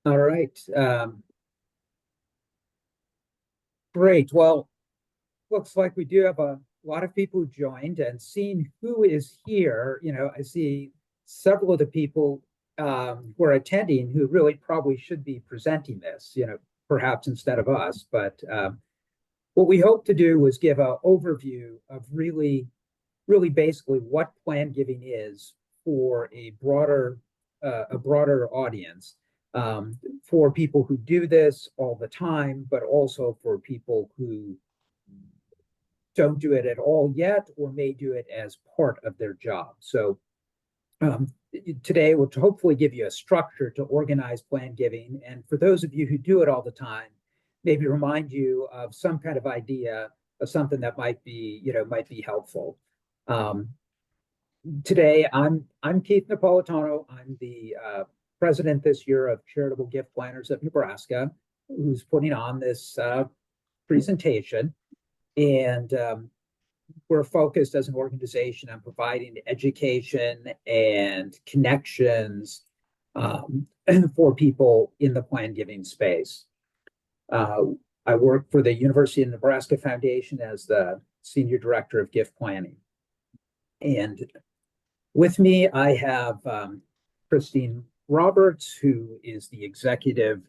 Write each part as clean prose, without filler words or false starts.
All right. Great. Well, looks like we do have a lot of people who joined, and seeing who is here, I see several of the people who are attending who really probably should be presenting this, perhaps instead of us. But what we hope to do was give an overview of really basically what plan giving is for a broader audience, for people who do this all the time, but also for people who don't do it at all yet or may do it as part of their job. So um, today we'll hopefully give you a structure to organize plan giving. And for those of you who do it all the time, maybe remind you of some kind of idea of something that might be helpful. Um, Today, I'm Keith Napolitano. I'm the president this year of Charitable Gift Planners of Nebraska, who's putting on this presentation. And we're focused as an organization on providing education and connections for people in the plan giving space. I work for the University of Nebraska Foundation as the senior director of gift planning. And with me, I have Kristine Roberts, who is the executive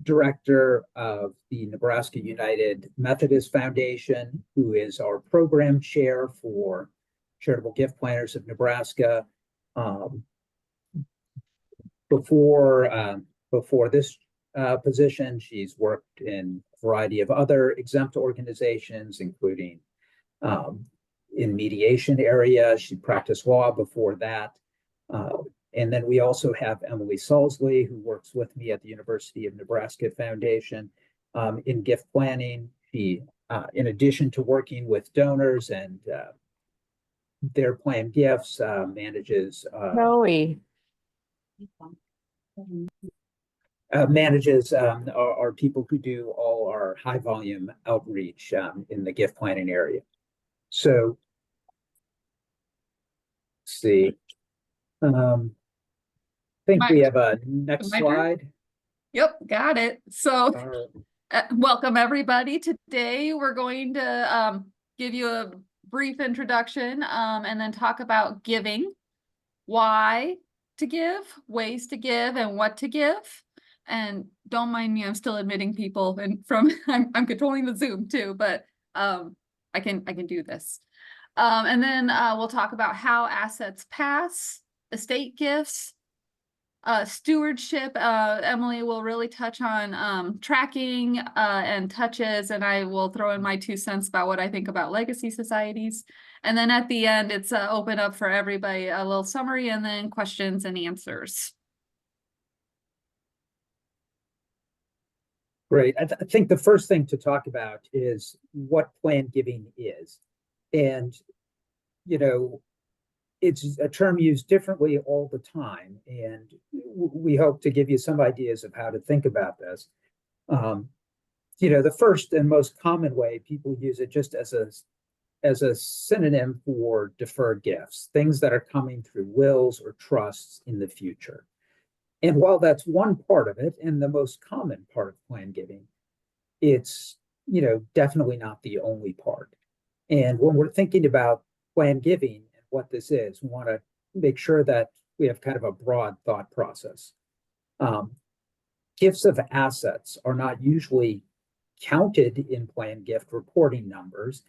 director of the Nebraska United Methodist Foundation, who is our program chair for Charitable Gift Planners of Nebraska. Before this position, she's worked in a variety of other exempt organizations, including in mediation area. She practiced law before that. And then we also have Emily Sulzle, who works with me at the University of Nebraska Foundation in gift planning. She, in addition to working with donors and their planned gifts, manages our people who do all our high volume outreach in the gift planning area. So, let's see. I think we have a next slide. Yep, got it. So welcome everybody. Today we're going to give you a brief introduction and then talk about giving, why to give, ways to give, and what to give. And don't mind me, I'm still admitting people, and I'm controlling the Zoom too, but I can do this. And then we'll talk about how assets pass, estate gifts, stewardship. Emily will really touch on tracking and touches, and I will throw in my 2 cents about what I think about legacy societies. And then at the end, it's open up for everybody, a little summary, and then questions and answers. Great. I think the first thing to talk about is what plan giving is. And, it's a term used differently all the time. And we hope to give you some ideas of how to think about this. The first and most common way people use it just as a synonym for deferred gifts, things that are coming through wills or trusts in the future. And while that's one part of it, and the most common part of plan giving, it's, definitely not the only part. And when we're thinking about plan giving and what this is, we want to make sure that we have kind of a broad thought process. Gifts of assets are not usually counted in plan gift reporting numbers.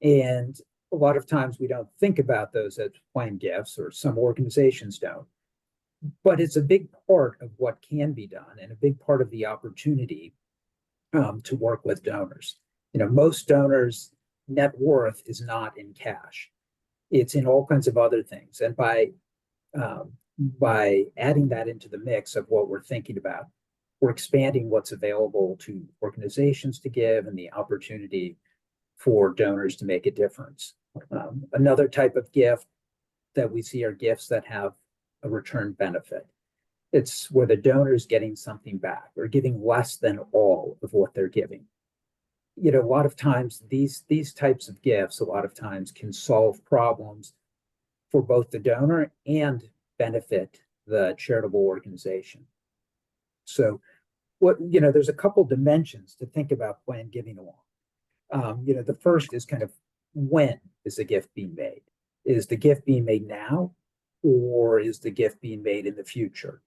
And a lot of times we don't think about those as plan gifts, or some organizations don't. But it's a big part of what can be done and a big part of the opportunity to work with donors. Most donors' net worth is not in cash. It's in all kinds of other things. And by adding that into the mix of what we're thinking about, we're expanding what's available to organizations to give and the opportunity for donors to make a difference. Another type of gift that we see are gifts that have a return benefit. It's where the donor is getting something back or giving less than all of what they're giving. A lot of times these types of gifts, a lot of times can solve problems for both the donor and benefit the charitable organization. So there's a couple dimensions to think about planned giving along. The first is kind of, when is the gift being made? Is the gift being made now, or is the gift being made in the future?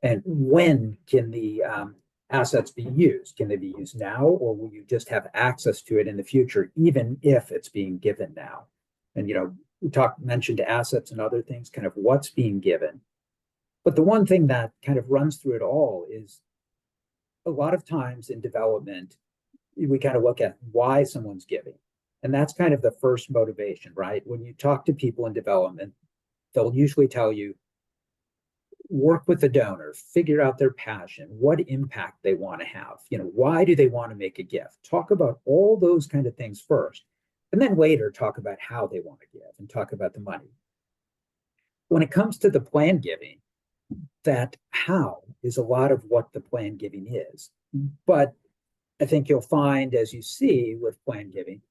And when can the assets be used? Can they be used now, or will you just have access to it in the future, even if it's being given now? And we mentioned assets and other things, kind of what's being given. But the one thing that kind of runs through it all is, a lot of times in development, we kind of look at why someone's giving. And that's kind of the first motivation, right? When you talk to people in development, they'll usually tell you, work with the donor, figure out their passion, what impact they want to have, why do they want to make a gift? Talk about all those kind of things first, and then later talk about how they want to give and talk about the money. When it comes to the plan giving, that how is a lot of what the plan giving is. But I think you'll find, as you see with plan giving,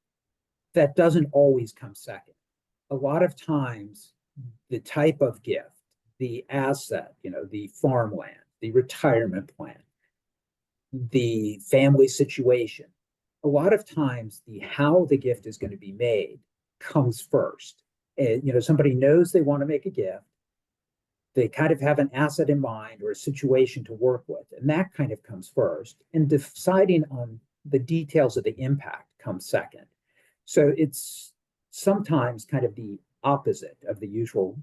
that doesn't always come second. A lot of times, the type of gift, the asset, the farmland, the retirement plan, the family situation, a lot of times the how the gift is going to be made comes first. And, somebody knows they want to make a gift. They kind of have an asset in mind or a situation to work with, and that kind of comes first. And deciding on the details of the impact comes second. So it's sometimes kind of the opposite of the usual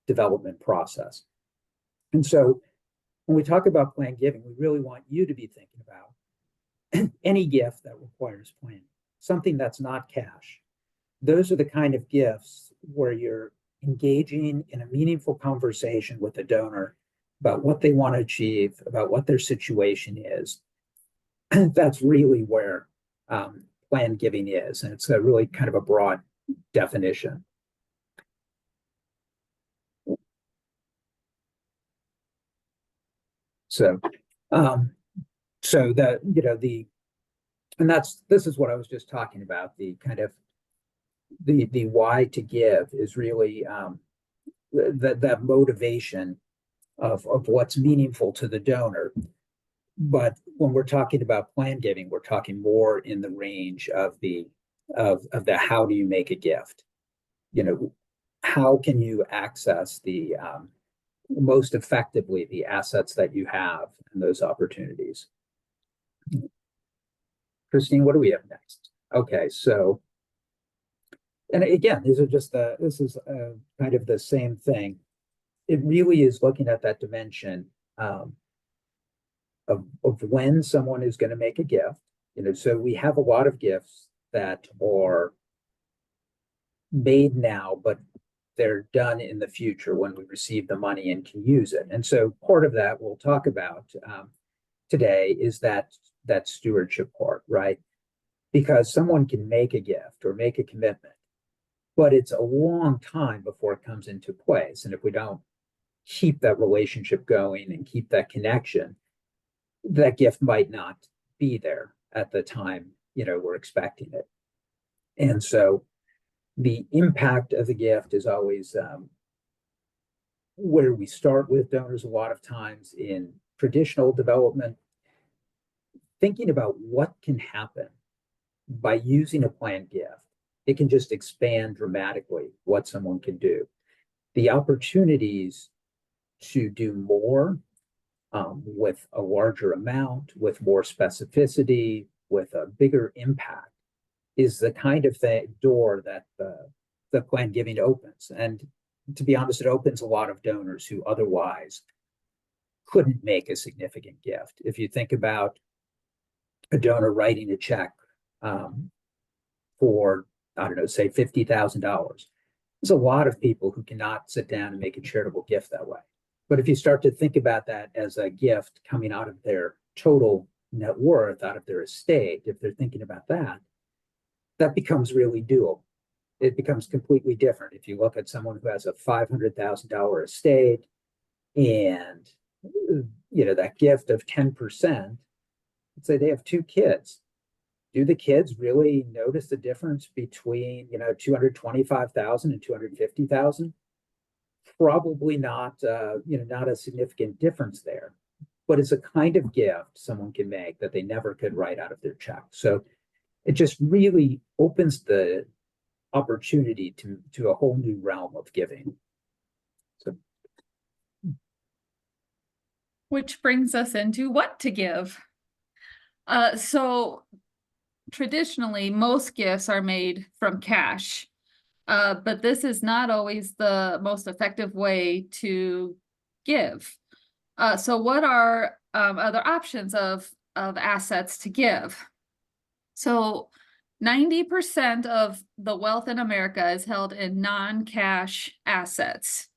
development process. And so when we talk about plan giving, we really want you to be thinking about any gift that requires planning, something that's not cash. Those are the kind of gifts where you're engaging in a meaningful conversation with the donor about what they want to achieve, about what their situation is. That's really where plan giving is. And it's a really kind of a broad definition. So, and this is what I was just talking about. The kind of the why to give is really that motivation of what's meaningful to the donor. But when we're talking about plan giving, we're talking more in the range of the how do you make a gift? How can you access the most effectively the assets that you have and those opportunities? Kristine, what do we have next? Okay, so, and again, this is kind of the same thing. It really is looking at that dimension of when someone is going to make a gift. So we have a lot of gifts that are made now, but they're done in the future when we receive the money and can use it. And so part of that we'll talk about today is that stewardship part, right? Because someone can make a gift or make a commitment, but it's a long time before it comes into place. And if we don't keep that relationship going and keep that connection, that gift might not be there at the time, we're expecting it. And so the impact of the gift is always where we start with donors a lot of times in traditional development, thinking about what can happen by using a planned gift. It can just expand dramatically what someone can do. The opportunities to do more with a larger amount, with more specificity, with a bigger impact is the kind of door that the planned giving opens. And to be honest, it opens a lot of donors who otherwise couldn't make a significant gift. If you think about a donor writing a check for, I don't know, say $50,000, there's a lot of people who cannot sit down and make a charitable gift that way. But if you start to think about that as a gift coming out of their total net worth, out of their estate, if they're thinking about that, that becomes really doable. It becomes completely different. If you look at someone who has a $500,000 estate and that gift of 10%, let's say they have 2 kids. Do the kids really notice the difference between $225,000 and $250,000? Probably not. Not a significant difference there. but it's a kind of gift someone can make that they never could write out of their check. So it just really opens the opportunity to a whole new realm of giving. So, which brings us into what to give. So traditionally, most gifts are made from cash, but this is not always the most effective way to give. So what are other options of assets to give? So 90% of the wealth in America is held in non-cash assets.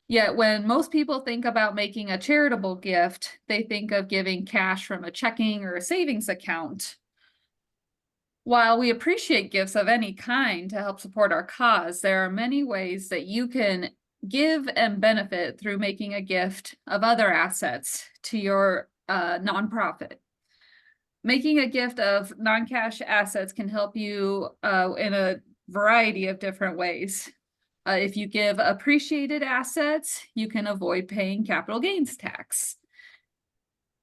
Yet when most people think about making a charitable gift, they think of giving cash from a checking or a savings account. While we appreciate gifts of any kind to help support our cause, there are many ways that you can give and benefit through making a gift of other assets to your nonprofit. Making a gift of non-cash assets can help you in a variety of different ways. If you give appreciated assets, you can avoid paying capital gains tax.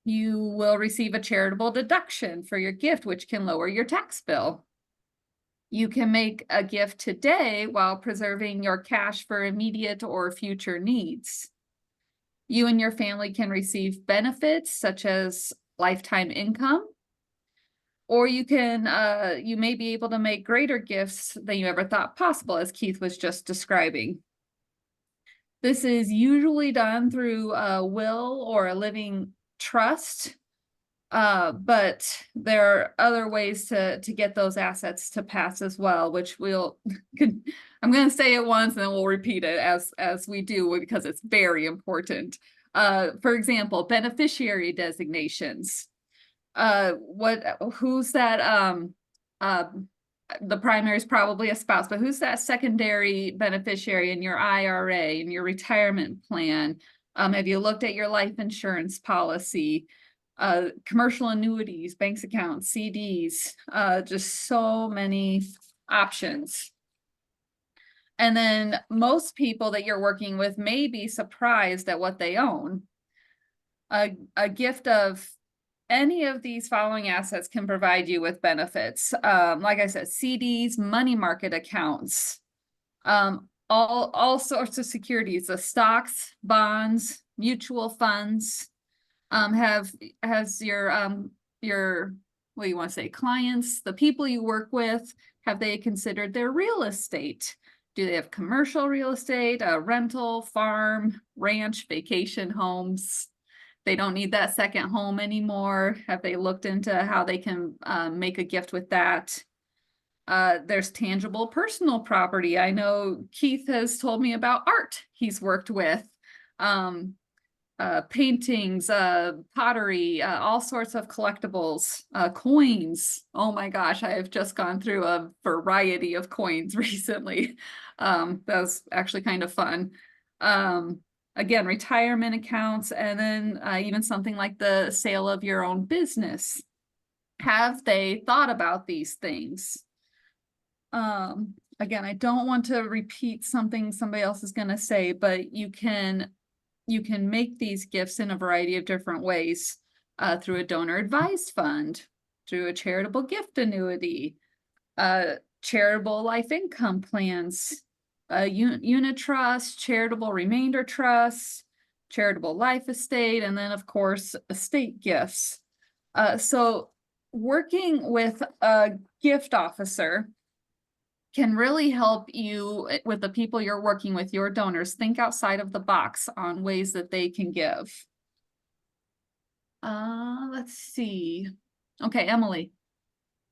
You will receive a charitable deduction for your gift, which can lower your tax bill. You can make a gift today while preserving your cash for immediate or future needs. You and your family can receive benefits such as lifetime income, or you may be able to make greater gifts than you ever thought possible, as Keith was just describing. This is usually done through a will or a living trust, but there are other ways to get those assets to pass as well, which I'm going to say it once and then we'll repeat it as we do, because it's very important. For example, beneficiary designations. Who's that? The primary is probably a spouse, but who's that secondary beneficiary in your IRA, in your retirement plan? Have you looked at your life insurance policy? Commercial annuities, banks accounts, CDs, just so many options. And then most people that you're working with may be surprised at what they own. A gift of any of these following assets can provide you with benefits. Like I said, CDs, money market accounts, all sorts of securities, the stocks, bonds, mutual funds. Has your what do you want to say, clients, the people you work with, have they considered their real estate? Do they have commercial real estate, a rental, farm, ranch, vacation homes? They don't need that second home anymore. Have they looked into how they can make a gift with that? There's tangible personal property. I know Keith has told me about art he's worked with. Paintings, pottery, all sorts of collectibles, coins. Oh my gosh, I have just gone through a variety of coins recently. That was actually kind of fun. Again, retirement accounts, and then even something like the sale of your own business. Have they thought about these things? Again, I don't want to repeat something somebody else is going to say, but you can make these gifts in a variety of different ways, through a donor advised fund, through a charitable gift annuity, charitable life income plans, unit trust, charitable remainder trust, charitable life estate, and then of course estate gifts. So working with a gift officer can really help you with the people you're working with, your donors, think outside of the box on ways that they can give. Let's see. Okay, Emily.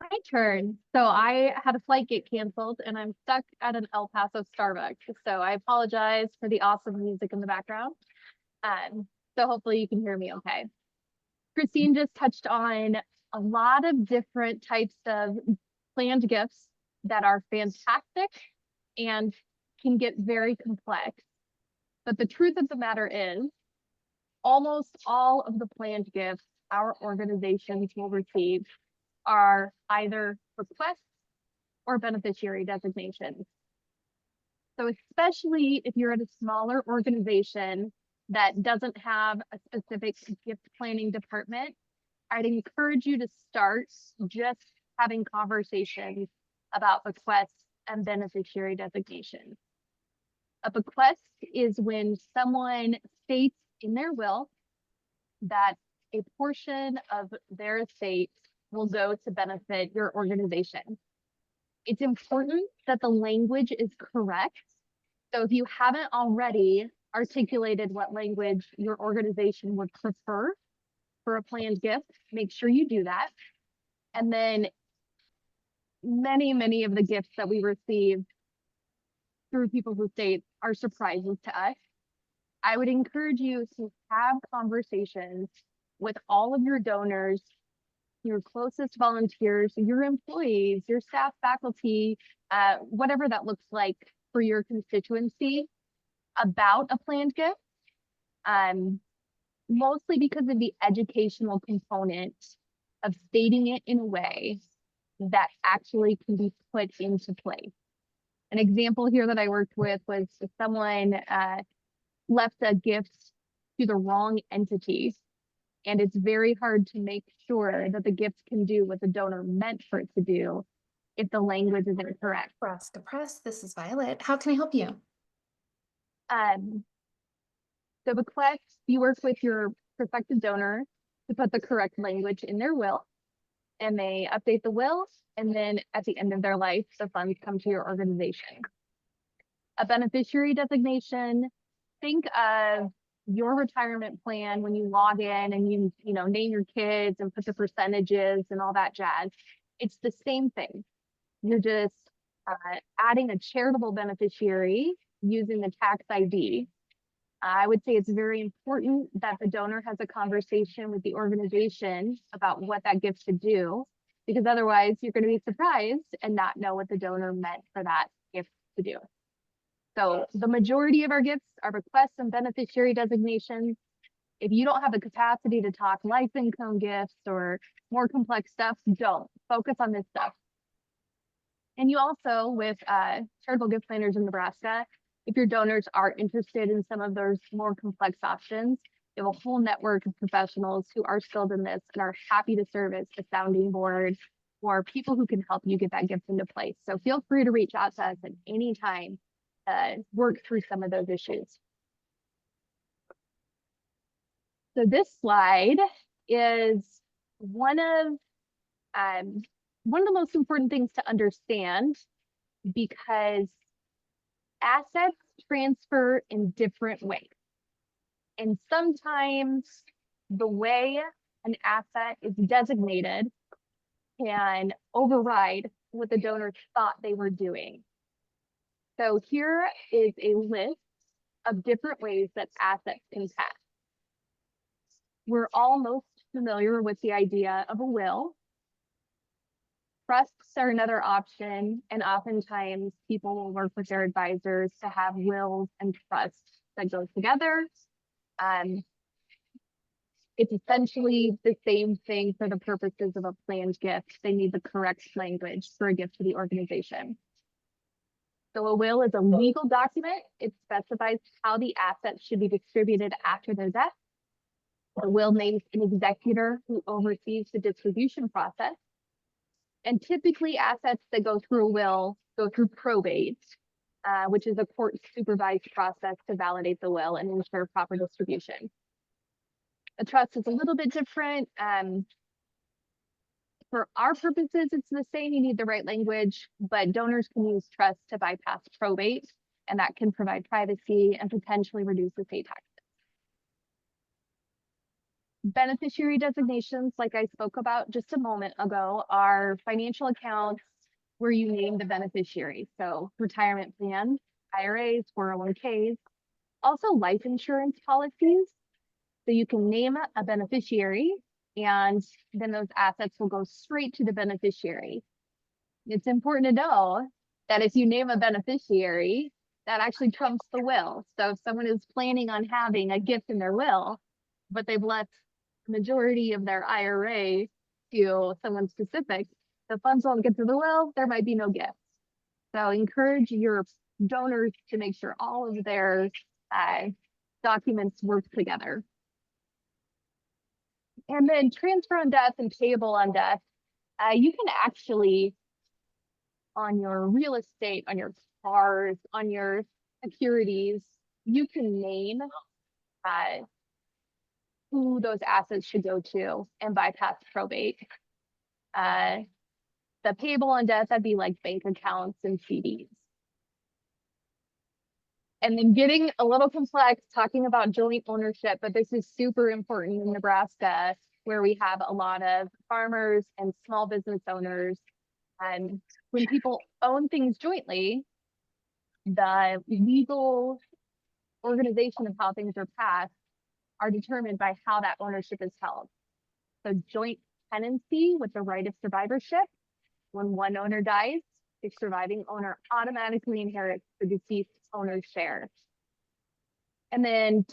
My turn. So I had a flight get canceled and I'm stuck at an El Paso Starbucks. So I apologize for the awesome music in the background. So hopefully you can hear me okay. Kristine just touched on a lot of different types of planned gifts that are fantastic and can get very complex. But the truth of the matter is, almost all of the planned gifts our organizations will receive are either requests or beneficiary designations. So especially if you're at a smaller organization that doesn't have a specific gift planning department, I'd encourage you to start just having conversations about bequests and beneficiary designations. A bequest is when someone states in their will that a portion of their estate will go to benefit your organization. It's important that the language is correct. So if you haven't already articulated what language your organization would prefer for a planned gift, make sure you do that. And then many of the gifts that we receive through people's estates are surprises to us. I would encourage you to have conversations with all of your donors, your closest volunteers, your employees, your staff, faculty, whatever that looks like for your constituency about a planned gift. Mostly because of the educational component of stating it in a way that actually can be put into place. An example here that I worked with was if someone left a gift to the wrong entity, and it's very hard to make sure that the gift can do what the donor meant for it to do if the language isn't correct. Nebraska Press, this is Violet. How can I help you? The bequest, you work with your prospective donor to put the correct language in their will, and they update the will, and then at the end of their life, the funds come to your organization. A beneficiary designation, think of your retirement plan when you log in and you name your kids and put the percentages and all that jazz. It's the same thing. You're just adding a charitable beneficiary using the tax ID. I would say it's very important that the donor has a conversation with the organization about what that gift should do, because otherwise you're going to be surprised and not know what the donor meant for that gift to do. So the majority of our gifts are bequests and beneficiary designations. If you don't have the capacity to talk life income gifts or more complex stuff, don't focus on this stuff. And you also, with charitable gift planners in Nebraska, if your donors are interested in some of those more complex options, you have a whole network of professionals who are skilled in this and are happy to serve as a sounding board or people who can help you get that gift into place. So feel free to reach out to us at any time to work through some of those issues. So this slide is one of the most important things to understand, because assets transfer in different ways. And sometimes the way an asset is designated can override what the donor thought they were doing. So here is a list of different ways that assets can pass. We're all most familiar with the idea of a will. Trusts are another option, and oftentimes people will work with their advisors to have wills and trusts that go together. It's essentially the same thing for the purposes of a planned gift. They need the correct language for a gift to the organization. So a will is a legal document. It specifies how the assets should be distributed after their death. The will names an executor who oversees the distribution process. And typically assets that go through a will go through probate, which is a court supervised process to validate the will and ensure proper distribution. A trust is a little bit different. For our purposes, it's the same. You need the right language, but donors can use trust to bypass probate, and that can provide privacy and potentially reduce estate taxes. Beneficiary designations, like I spoke about just a moment ago, are financial accounts where you name the beneficiary. So retirement plans, IRAs, 401ks, also life insurance policies. So you can name a beneficiary, and then those assets will go straight to the beneficiary. It's important to know that if you name a beneficiary, that actually trumps the will. So if someone is planning on having a gift in their will, but they've left the majority of their IRA to someone specific, the funds won't get to the will, there might be no gift. So encourage your donors to make sure all of their documents work together. And then transfer on death and payable on death. You can actually, on your real estate, on your cars, on your securities, you can name who those assets should go to and bypass probate. The payable on death, that'd be like bank accounts and CDs. And then getting a little complex, talking about joint ownership, but this is super important in Nebraska, where we have a lot of farmers and small business owners. And when people own things jointly, the legal organization of how things are passed are determined by how that ownership is held. So joint tenancy with the right of survivorship. When one owner dies, the surviving owner automatically inherits the deceased owner's share. And then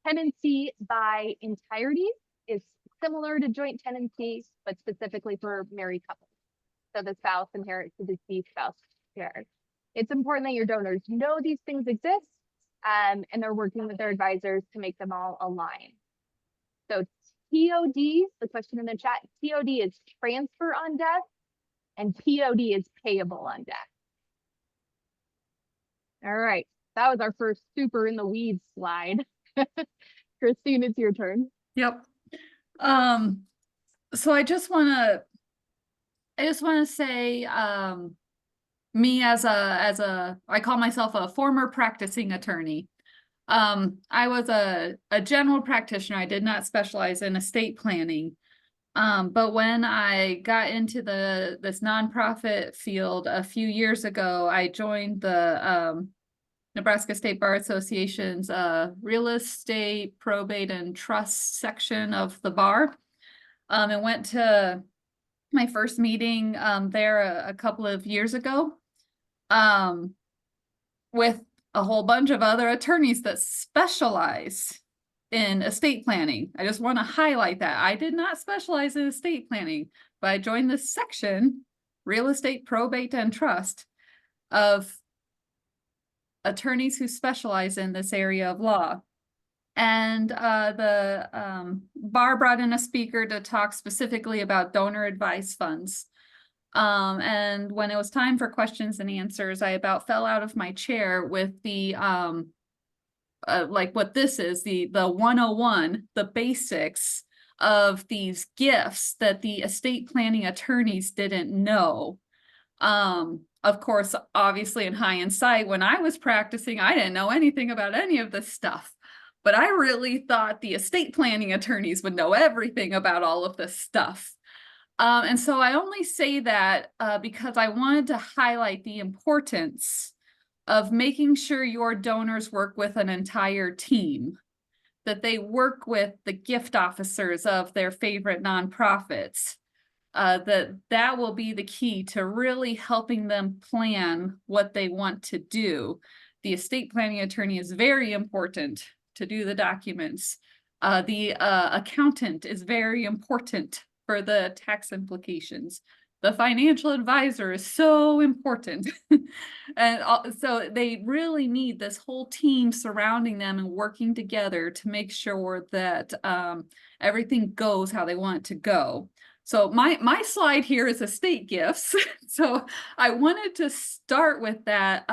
tenancy by entirety is similar to joint tenancy, but specifically for married couples. So the spouse inherits the deceased spouse share. It's important that your donors know these things exist, and they're working with their advisors to make them all align. So TOD, the question in the chat, TOD is transfer on death, and POD is payable on death. All right, that was our first super in the weeds slide. Kristine, it's your turn. Yep. So I just want to say, me as I call myself a former practicing attorney. I was a general practitioner. I did not specialize in estate planning. But when I got into this nonprofit field a few years ago, I joined the Nebraska State Bar Association's real estate, probate, and trust section of the bar, and went to my first meeting there a couple of years ago with a whole bunch of other attorneys that specialize in estate planning. I just want to highlight that. I did not specialize in estate planning, but I joined this section, real estate, probate, and trust, of attorneys who specialize in this area of law. And the bar brought in a speaker to talk specifically about donor advised funds. And when it was time for questions and answers, I about fell out of my chair with the like what this is, the 101, the basics of these gifts that the estate planning attorneys didn't know. Of course, obviously in hindsight, when I was practicing, I didn't know anything about any of this stuff, but I really thought the estate planning attorneys would know everything about all of this stuff. And so I only say that because I wanted to highlight the importance of making sure your donors work with an entire team, that they work with the gift officers of their favorite nonprofits, that will be the key to really helping them plan what they want to do. The estate planning attorney is very important to do the documents. The accountant is very important for the tax implications. The financial advisor is so important. And so they really need this whole team surrounding them and working together to make sure that everything goes how they want it to go. So my slide here is estate gifts. So I wanted to start with that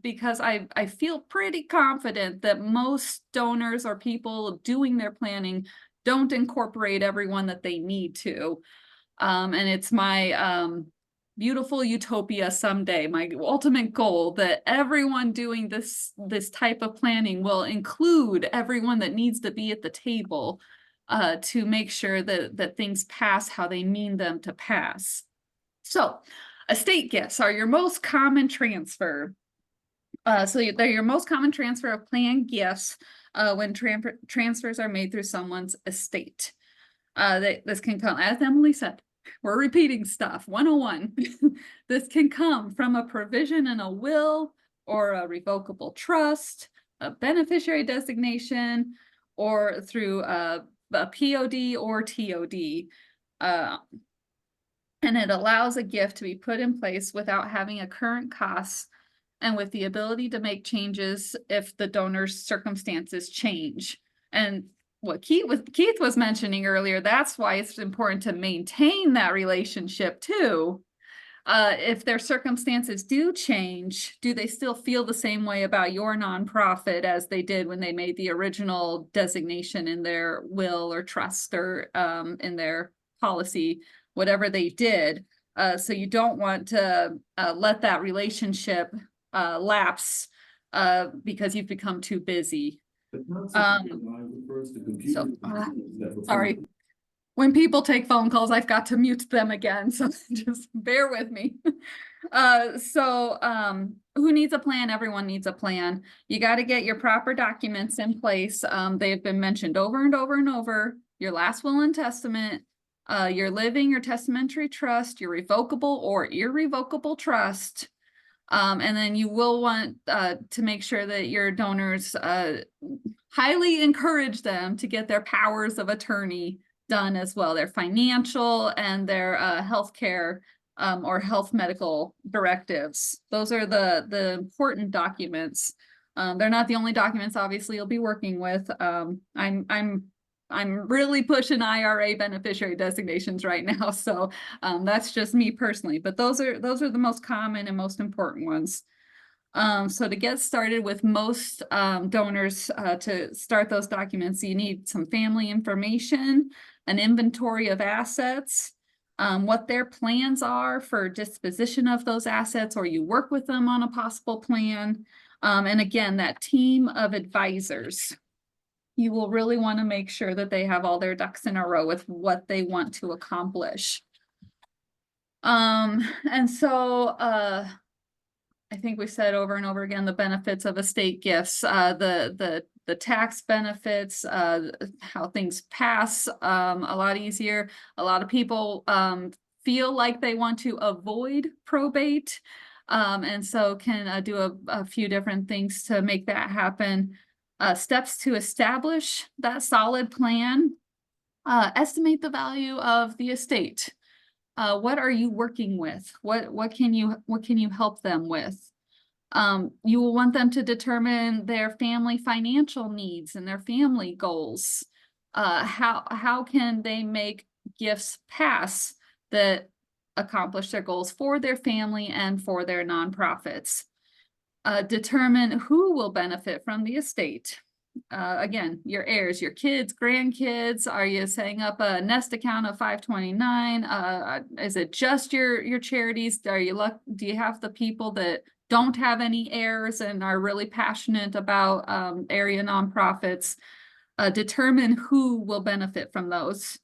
because I feel pretty confident that most donors or people doing their planning don't incorporate everyone that they need to. And it's my beautiful utopia someday, my ultimate goal, that everyone doing this type of planning will include everyone that needs to be at the table to make sure that things pass how they mean them to pass. So estate gifts are your most common transfer. So they're your most common transfer of planned gifts when transfers are made through someone's estate. This can come, as Emily said, we're repeating stuff, 101. This can come from a provision in a will or a revocable trust, a beneficiary designation, or through a POD or TOD. And it allows a gift to be put in place without having a current cost and with the ability to make changes if the donor's circumstances change. And what Keith was mentioning earlier, that's why it's important to maintain that relationship too. If their circumstances do change, do they still feel the same way about your nonprofit as they did when they made the original designation in their will or trust or in their policy, whatever they did? So you don't want to let that relationship lapse because you've become too busy. Sorry. When people take phone calls, I've got to mute them again, so just bear with me. Who needs a plan? Everyone needs a plan. You got to get your proper documents in place. They've been mentioned over and over and over. Your last will and testament, your living or testamentary trust, your revocable or irrevocable trust. And then you will want to make sure that your donors highly encourage them to get their powers of attorney done as well, their financial and their healthcare or health medical directives. Those are the important documents. They're not the only documents, obviously, you'll be working with. I'm really pushing IRA beneficiary designations right now, so that's just me personally. But those are the most common and most important ones. So to get started with most donors to start those documents, you need some family information, an inventory of assets, what their plans are for disposition of those assets, or you work with them on a possible plan. And again, that team of advisors. You will really want to make sure that they have all their ducks in a row with what they want to accomplish. And so I think we said over and over again the benefits of estate gifts, the tax benefits, how things pass a lot easier. A lot of people feel like they want to avoid probate, and so can do a few different things to make that happen. Steps to establish that solid plan. Estimate the value of the estate. What are you working with? What can you help them with? You will want them to determine their family financial needs and their family goals. How can they make gifts pass that accomplish their goals for their family and for their nonprofits? Determine who will benefit from the estate. Again, your heirs, your kids, grandkids. Are you setting up a nest account of 529? Is it just your charities? Do you have the people that don't have any heirs and are really passionate about area nonprofits? Determine who will benefit from those.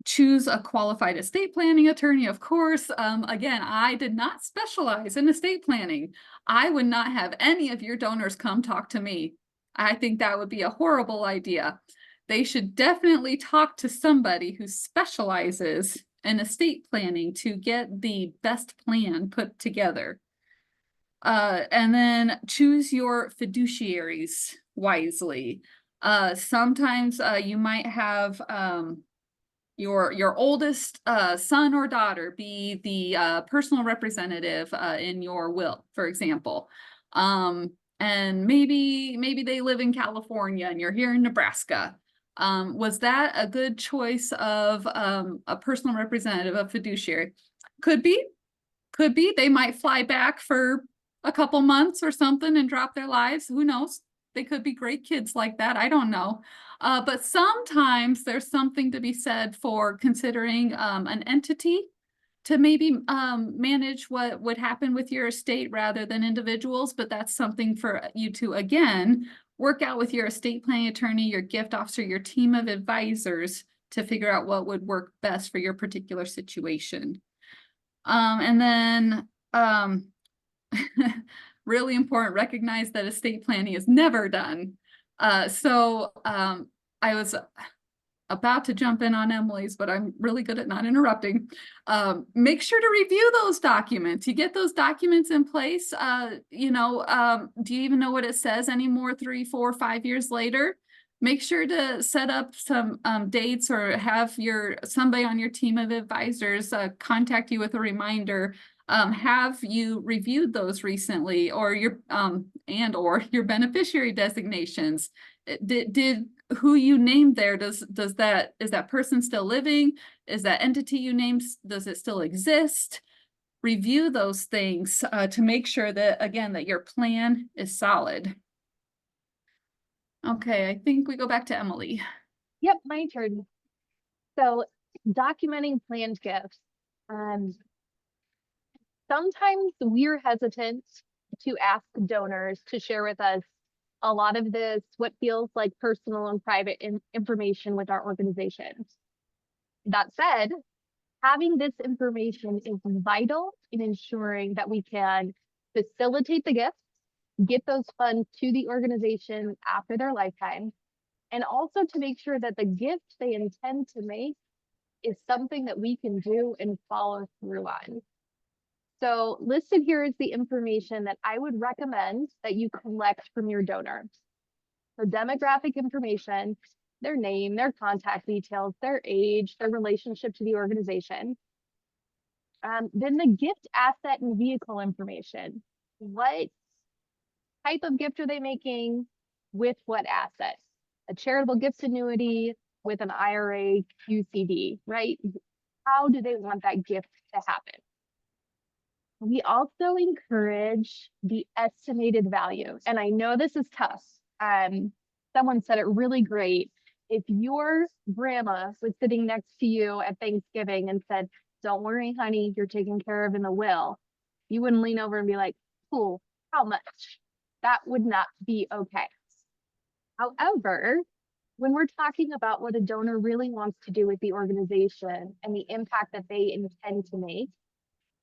Choose a qualified estate planning attorney, of course. Again, I did not specialize in estate planning. I would not have any of your donors come talk to me. I think that would be a horrible idea. They should definitely talk to somebody who specializes in estate planning to get the best plan put together. And then choose your fiduciaries wisely. Sometimes you might have your oldest son or daughter be the personal representative in your will, for example. And maybe they live in California and you're here in Nebraska. Was that a good choice of a personal representative, a fiduciary? Could be. They might fly back for a couple months or something and drop their lives. Who knows? They could be great kids like that. I don't know. But sometimes there's something to be said for considering an entity to maybe manage what would happen with your estate rather than individuals. But that's something for you to, again, work out with your estate planning attorney, your gift officer, your team of advisors to figure out what would work best for your particular situation. And then really important, recognize that estate planning is never done. I was about to jump in on Emily's, but I'm really good at not interrupting. Make sure to review those documents. You get those documents in place. Do you even know what it says anymore 3, 4, 5 years later? Make sure to set up some dates or have somebody on your team of advisors contact you with a reminder Have you reviewed those recently, or your or your beneficiary designations? Did who you named there, is that person still living? Is that entity you named, does it still exist? Review those things to make sure that, again, that your plan is solid. Okay, I think we go back to Emily. Yep, my turn. So documenting planned gifts. Sometimes we're hesitant to ask donors to share with us a lot of this, what feels like personal and private information with our organization. That said, having this information is vital in ensuring that we can facilitate the gifts, get those funds to the organization after their lifetime, and also to make sure that the gift they intend to make is something that we can do and follow through on. So listed here is the information that I would recommend that you collect from your donor. So demographic information, their name, their contact details, their age, their relationship to the organization. Then the gift asset and vehicle information. What type of gift are they making with what asset? A charitable gifts annuity with an IRA QCD, right? How do they want that gift to happen? We also encourage the estimated value. And I know this is tough. Someone said it really great. If your grandma was sitting next to you at Thanksgiving and said, "Don't worry, honey, you're taken care of in the will," you wouldn't lean over and be like, "Cool, how much?" That would not be okay. However, when we're talking about what a donor really wants to do with the organization and the impact that they intend to make,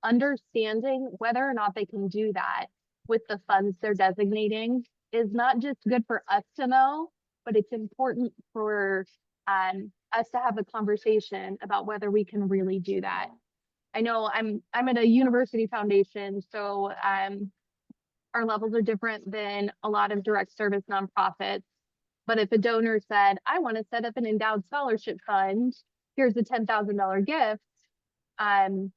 understanding whether or not they can do that with the funds they're designating is not just good for us to know, but it's important for us to have a conversation about whether we can really do that. I know I'm at a university foundation, so our levels are different than a lot of direct service nonprofits. But if a donor said, "I want to set up an endowed scholarship fund, here's a $10,000 gift," our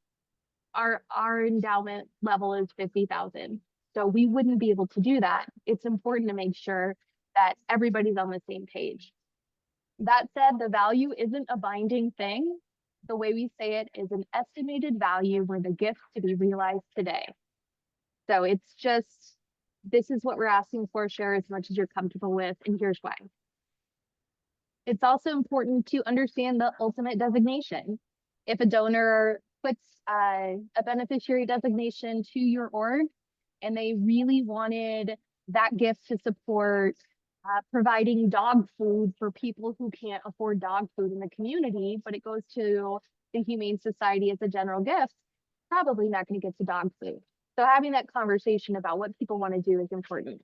endowment level is 50,000. So we wouldn't be able to do that. It's important to make sure that everybody's on the same page. That said, the value isn't a binding thing. The way we say it is an estimated value for the gift to be realized today. So it's just, this is what we're asking for, share as much as you're comfortable with, and here's why. It's also important to understand the ultimate designation. If a donor puts a beneficiary designation to your org and they really wanted that gift to support providing dog food for people who can't afford dog food in the community, but it goes to the Humane Society as a general gift, probably not going to get to dog food. So having that conversation about what people want to do is important.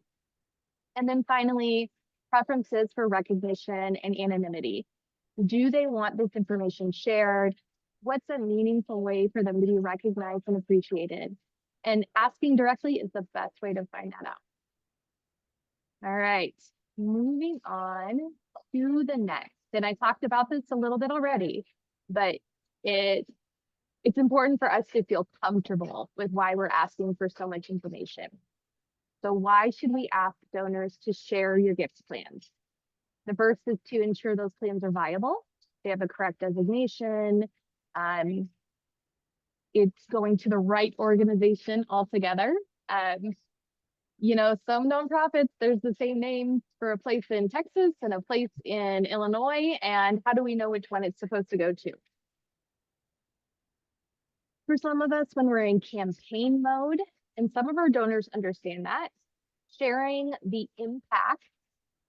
And then finally, preferences for recognition and anonymity. Do they want this information shared? What's a meaningful way for them to be recognized and appreciated? And asking directly is the best way to find that out. All right, moving on to the next. And I talked about this a little bit already, but it's important for us to feel comfortable with why we're asking for so much information. So why should we ask donors to share your gift plans? The first is to ensure those plans are viable. They have a correct designation. It's going to the right organization altogether. You know, some nonprofits, there's the same name for a place in Texas and a place in Illinois. And how do we know which one it's supposed to go to? For some of us, when we're in campaign mode, and some of our donors understand that, sharing the impact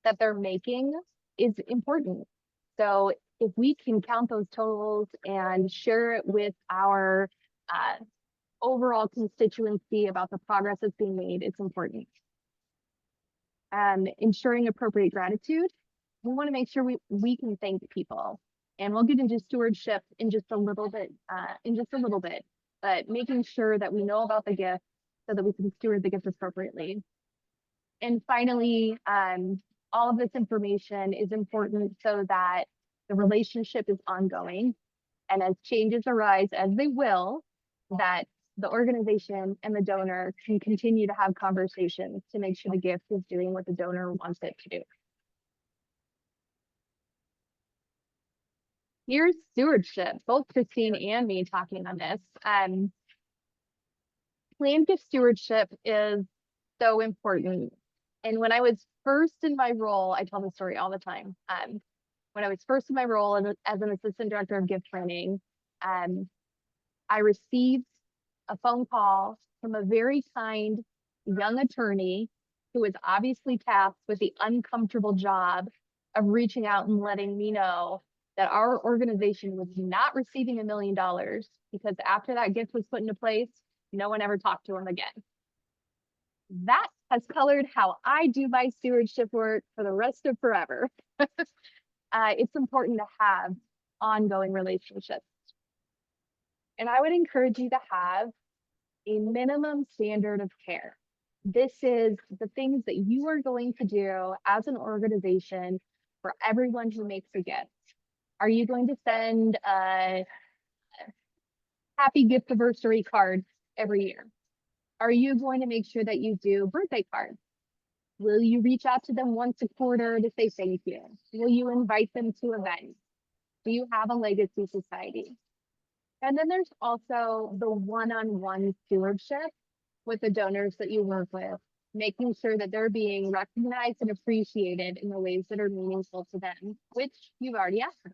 that they're making is important. So if we can count those totals and share it with our overall constituency about the progress that's being made, it's important. Ensuring appropriate gratitude. We want to make sure we can thank people. And we'll get into stewardship in just a little bit, but making sure that we know about the gift so that we can steward the gift appropriately. And finally, all of this information is important so that the relationship is ongoing. And as changes arise, as they will, that the organization and the donor can continue to have conversations to make sure the gift is doing what the donor wants it to do. Here's stewardship, both Kristine and me talking on this. Planned gift stewardship is so important. And when I was first in my role, I tell this story all the time. When I was first in my role as an assistant director of gift planning, I received a phone call from a very kind young attorney who was obviously tasked with the uncomfortable job of reaching out and letting me know that our organization was not receiving $1 million because after that gift was put into place, no one ever talked to him again. That has colored how I do my stewardship work for the rest of forever. It's important to have ongoing relationships. And I would encourage you to have a minimum standard of care. This is the things that you are going to do as an organization for everyone who makes a gift. Are you going to send a happy gift anniversary card every year? Are you going to make sure that you do birthday cards? Will you reach out to them once a quarter to say thank you? Will you invite them to events? Do you have a legacy society? And then there's also the one-on-one stewardship with the donors that you work with, making sure that they're being recognized and appreciated in the ways that are meaningful to them, which you've already asked for.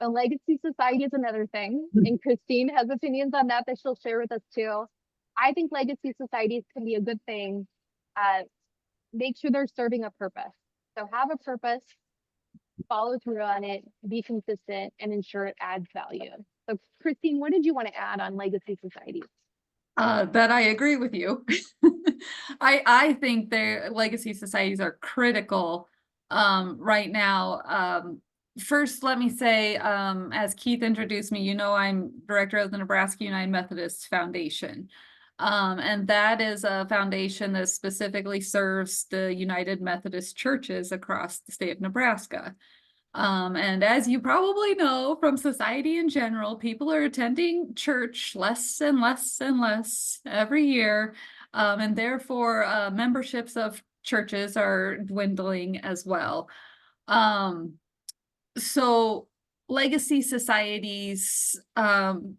A legacy society is another thing, and Kristine has opinions on that she'll share with us too. I think legacy societies can be a good thing. Make sure they're serving a purpose. So have a purpose, follow through on it, be consistent, and ensure it adds value. So Kristine, what did you want to add on legacy societies? That I agree with you. I think their legacy societies are critical right now. First, let me say, as Keith introduced me, you know, I'm director of the Nebraska United Methodist Foundation. And that is a foundation that specifically serves the United Methodist churches across the state of Nebraska. And as you probably know from society in general, people are attending church less and less and less every year. And therefore, memberships of churches are dwindling as well. So legacy societies, I'm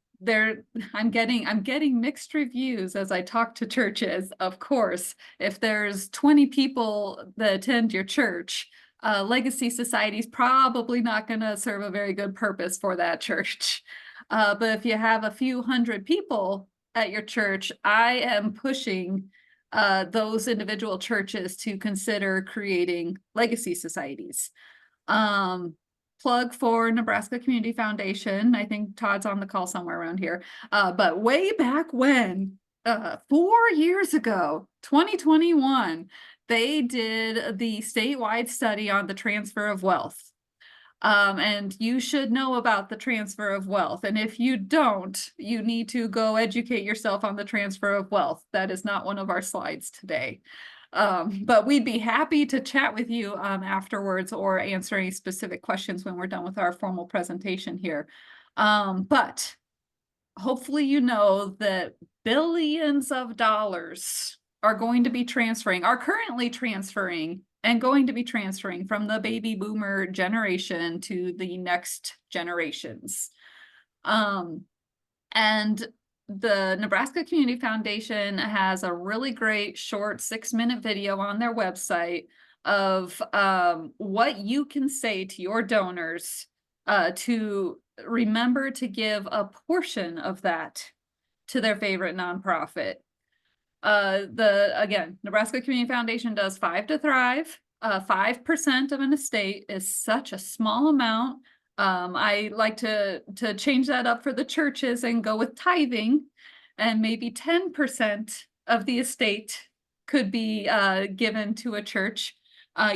getting mixed reviews as I talk to churches. Of course, if there's 20 people that attend your church, legacy society is probably not going to serve a very good purpose for that church. But if you have a few hundred people at your church, I am pushing those individual churches to consider creating legacy societies. Plug for Nebraska Community Foundation. I think Todd's on the call somewhere around here. But way back when, 4 years ago, 2021, they did the statewide study on the transfer of wealth. And you should know about the transfer of wealth. And if you don't, you need to go educate yourself on the transfer of wealth. That is not one of our slides today. But we'd be happy to chat with you afterwards or answer any specific questions when we're done with our formal presentation here. But hopefully you know that billions of dollars are going to be are currently transferring and going to be transferring from the baby boomer generation to the next generations. And the Nebraska Community Foundation has a really great short 6-minute video on their website of what you can say to your donors to remember to give a portion of that to their favorite nonprofit. Again, Nebraska Community Foundation does 5 to Thrive. 5% of an estate is such a small amount. I like to change that up for the churches and go with tithing, and maybe 10% of the estate could be given to a church.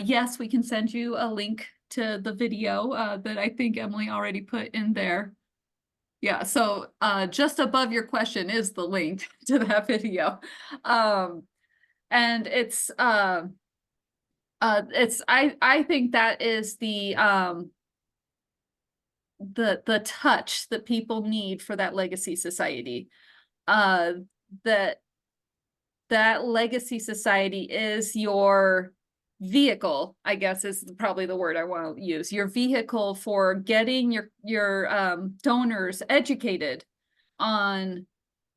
Yes, we can send you a link to the video that I think Emily already put in there. Yeah, so just above your question is the link to that video. And I think that is the the touch that people need for that legacy society. That legacy society is your vehicle, I guess is probably the word I want to use, your vehicle for getting your donors educated on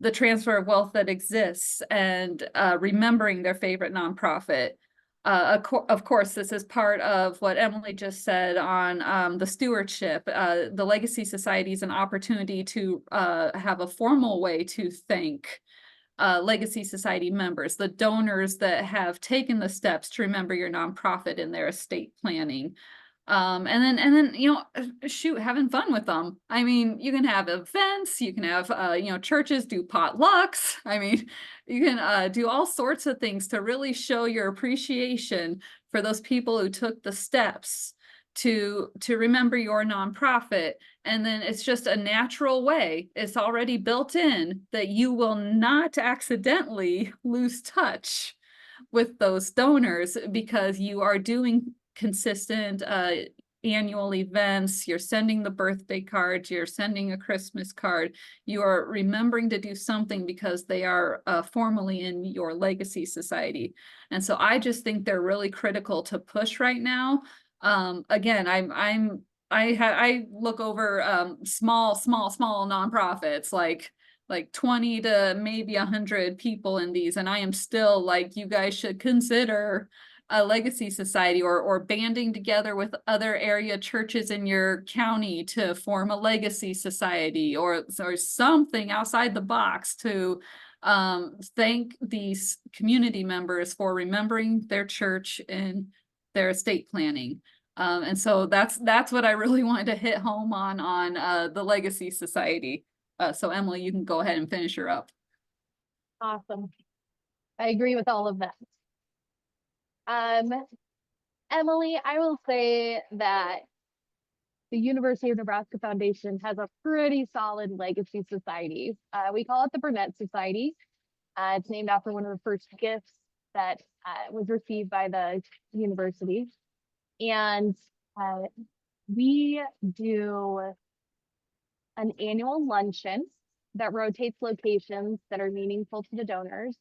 the transfer of wealth that exists and remembering their favorite nonprofit. Of course, this is part of what Emily just said on the stewardship. The Legacy Society is an opportunity to have a formal way to thank Legacy Society members, the donors that have taken the steps to remember your nonprofit in their estate planning. And then, you know, shoot, having fun with them. I mean, you can have events, you can have, you know, churches do potlucks. I mean, you can do all sorts of things to really show your appreciation for those people who took the steps to remember your nonprofit. And then it's just a natural way. It's already built in that you will not accidentally lose touch with those donors because you are doing consistent annual events, you're sending the birthday cards, you're sending a Christmas card, you are remembering to do something because they are formally in your legacy society. And so I just think they're really critical to push right now. Again, I look over small nonprofits like 20 to maybe 100 people in these, and I am still like, you guys should consider a legacy society or banding together with other area churches in your county to form a legacy society or something outside the box to thank these community members for remembering their church and their estate planning. And so that's what I really wanted to hit home on the Legacy Society. So Emily, you can go ahead and finish her up. Awesome. I agree with all of that. Emily, I will say that the University of Nebraska Foundation has a pretty solid legacy society. We call it the Burnett Society. It's named after one of the first gifts that was received by the university. And we do an annual luncheon that rotates locations that are meaningful to the donors.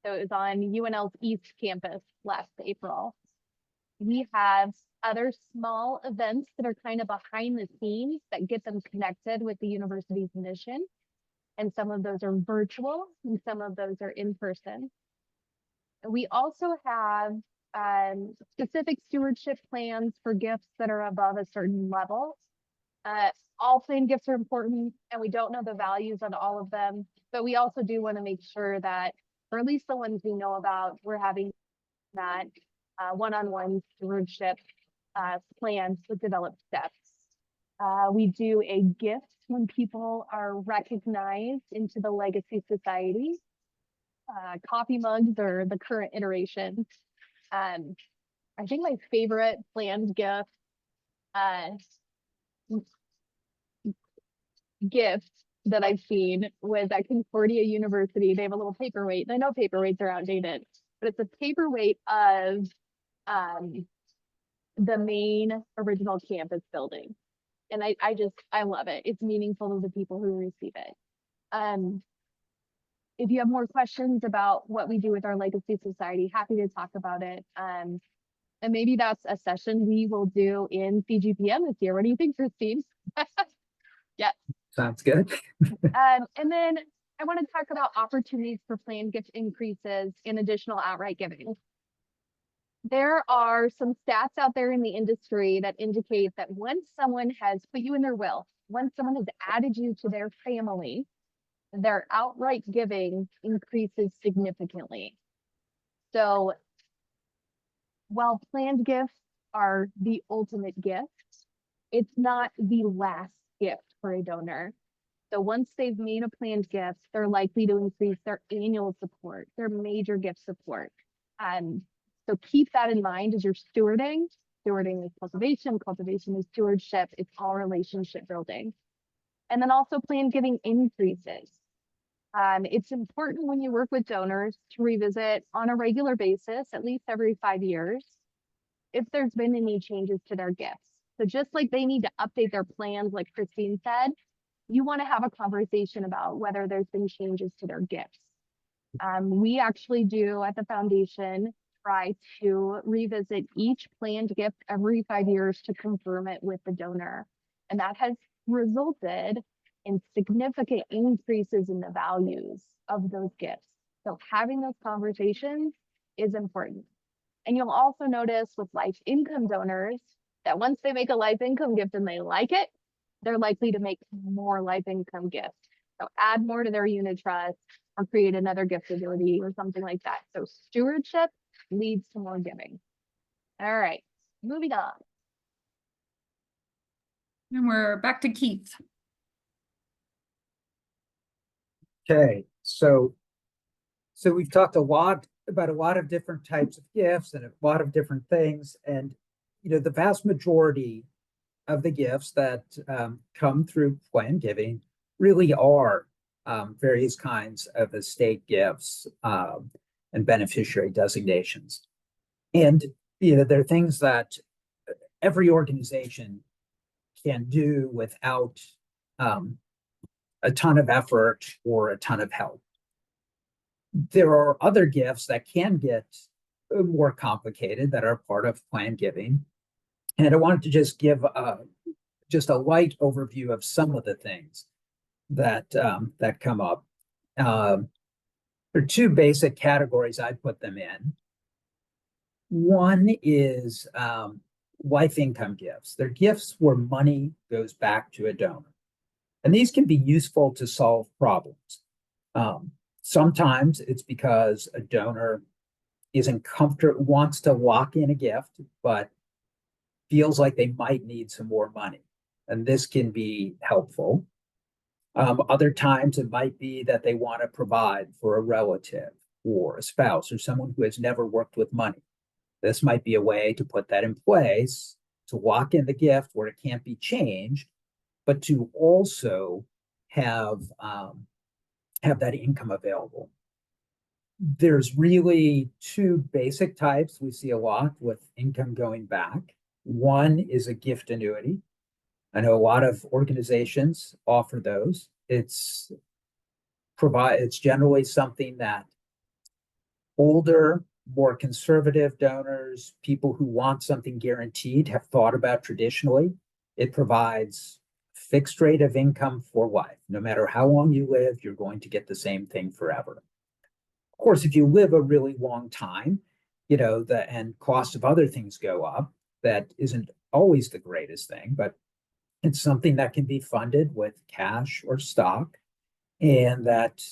So it was on UNL's East Campus last April. We have other small events that are kind of behind the scenes that get them connected with the university's mission. And some of those are virtual and some of those are in person. We also have specific stewardship plans for gifts that are above a certain level. All planned gifts are important and we don't know the values on all of them, but we also do want to make sure that, or at least the ones we know about, we're having that one-on-one stewardship plans with developed steps. We do a gift when people are recognized into the Legacy Society. Coffee mugs are the current iteration. I think my favorite planned gift that I've seen was at Concordia University. They have a little paperweight. I know paperweights are outdated, but it's a paperweight of the main original campus building. And I love it. It's meaningful to the people who receive it. If you have more questions about what we do with our Legacy Society, happy to talk about it. And maybe that's a session we will do in CGPM this year. What do you think, Kristine? Yeah. Sounds good. And then I want to talk about opportunities for planned gift increases and additional outright giving. There are some stats out there in the industry that indicate that once someone has put you in their will, once someone has added you to their family, their outright giving increases significantly. So while planned gifts are the ultimate gift, it's not the last gift for a donor. So once they've made a planned gift, they're likely to increase their annual support, their major gift support. So keep that in mind as you're stewarding. Stewarding is cultivation, cultivation is stewardship. It's all relationship building. And then also planned giving increases. It's important when you work with donors to revisit on a regular basis, at least every 5 years, if there's been any changes to their gifts. So just like they need to update their plans, like Kristine said, you want to have a conversation about whether there's been changes to their gifts. We actually do at the foundation try to revisit each planned gift every 5 years to confirm it with the donor. And that has resulted in significant increases in the values of those gifts. So having those conversations is important. And you'll also notice with life income donors that once they make a life income gift and they like it, they're likely to make more life income gifts. So add more to their unit trust or create another gift annuity or something like that. So stewardship leads to more giving. All right, moving on. And we're back to Keith. Okay, so we've talked a lot about a lot of different types of gifts and a lot of different things, and the vast majority of the gifts that come through planned giving really are various kinds of estate gifts and beneficiary designations. And there are things that every organization can do without a ton of effort or a ton of help. There are other gifts that can get more complicated that are part of planned giving. And I wanted to just give just a light overview of some of the things that come up. There are two basic categories I put them in. One is life income gifts. They're gifts where money goes back to a donor. And these can be useful to solve problems. Sometimes it's because a donor wants to lock in a gift, but feels like they might need some more money. And this can be helpful. Other times it might be that they want to provide for a relative or a spouse or someone who has never worked with money. This might be a way to put that in place, to lock in the gift where it can't be changed, but to also have that income available. There's really two basic types we see a lot with income going back. One is a gift annuity. I know a lot of organizations offer those. It's generally something that older, more conservative donors, people who want something guaranteed, have thought about traditionally. It provides fixed rate of income for life. No matter how long you live, you're going to get the same thing forever. Of course, if you live a really long time, and cost of other things go up, that isn't always the greatest thing, but it's something that can be funded with cash or stock, and that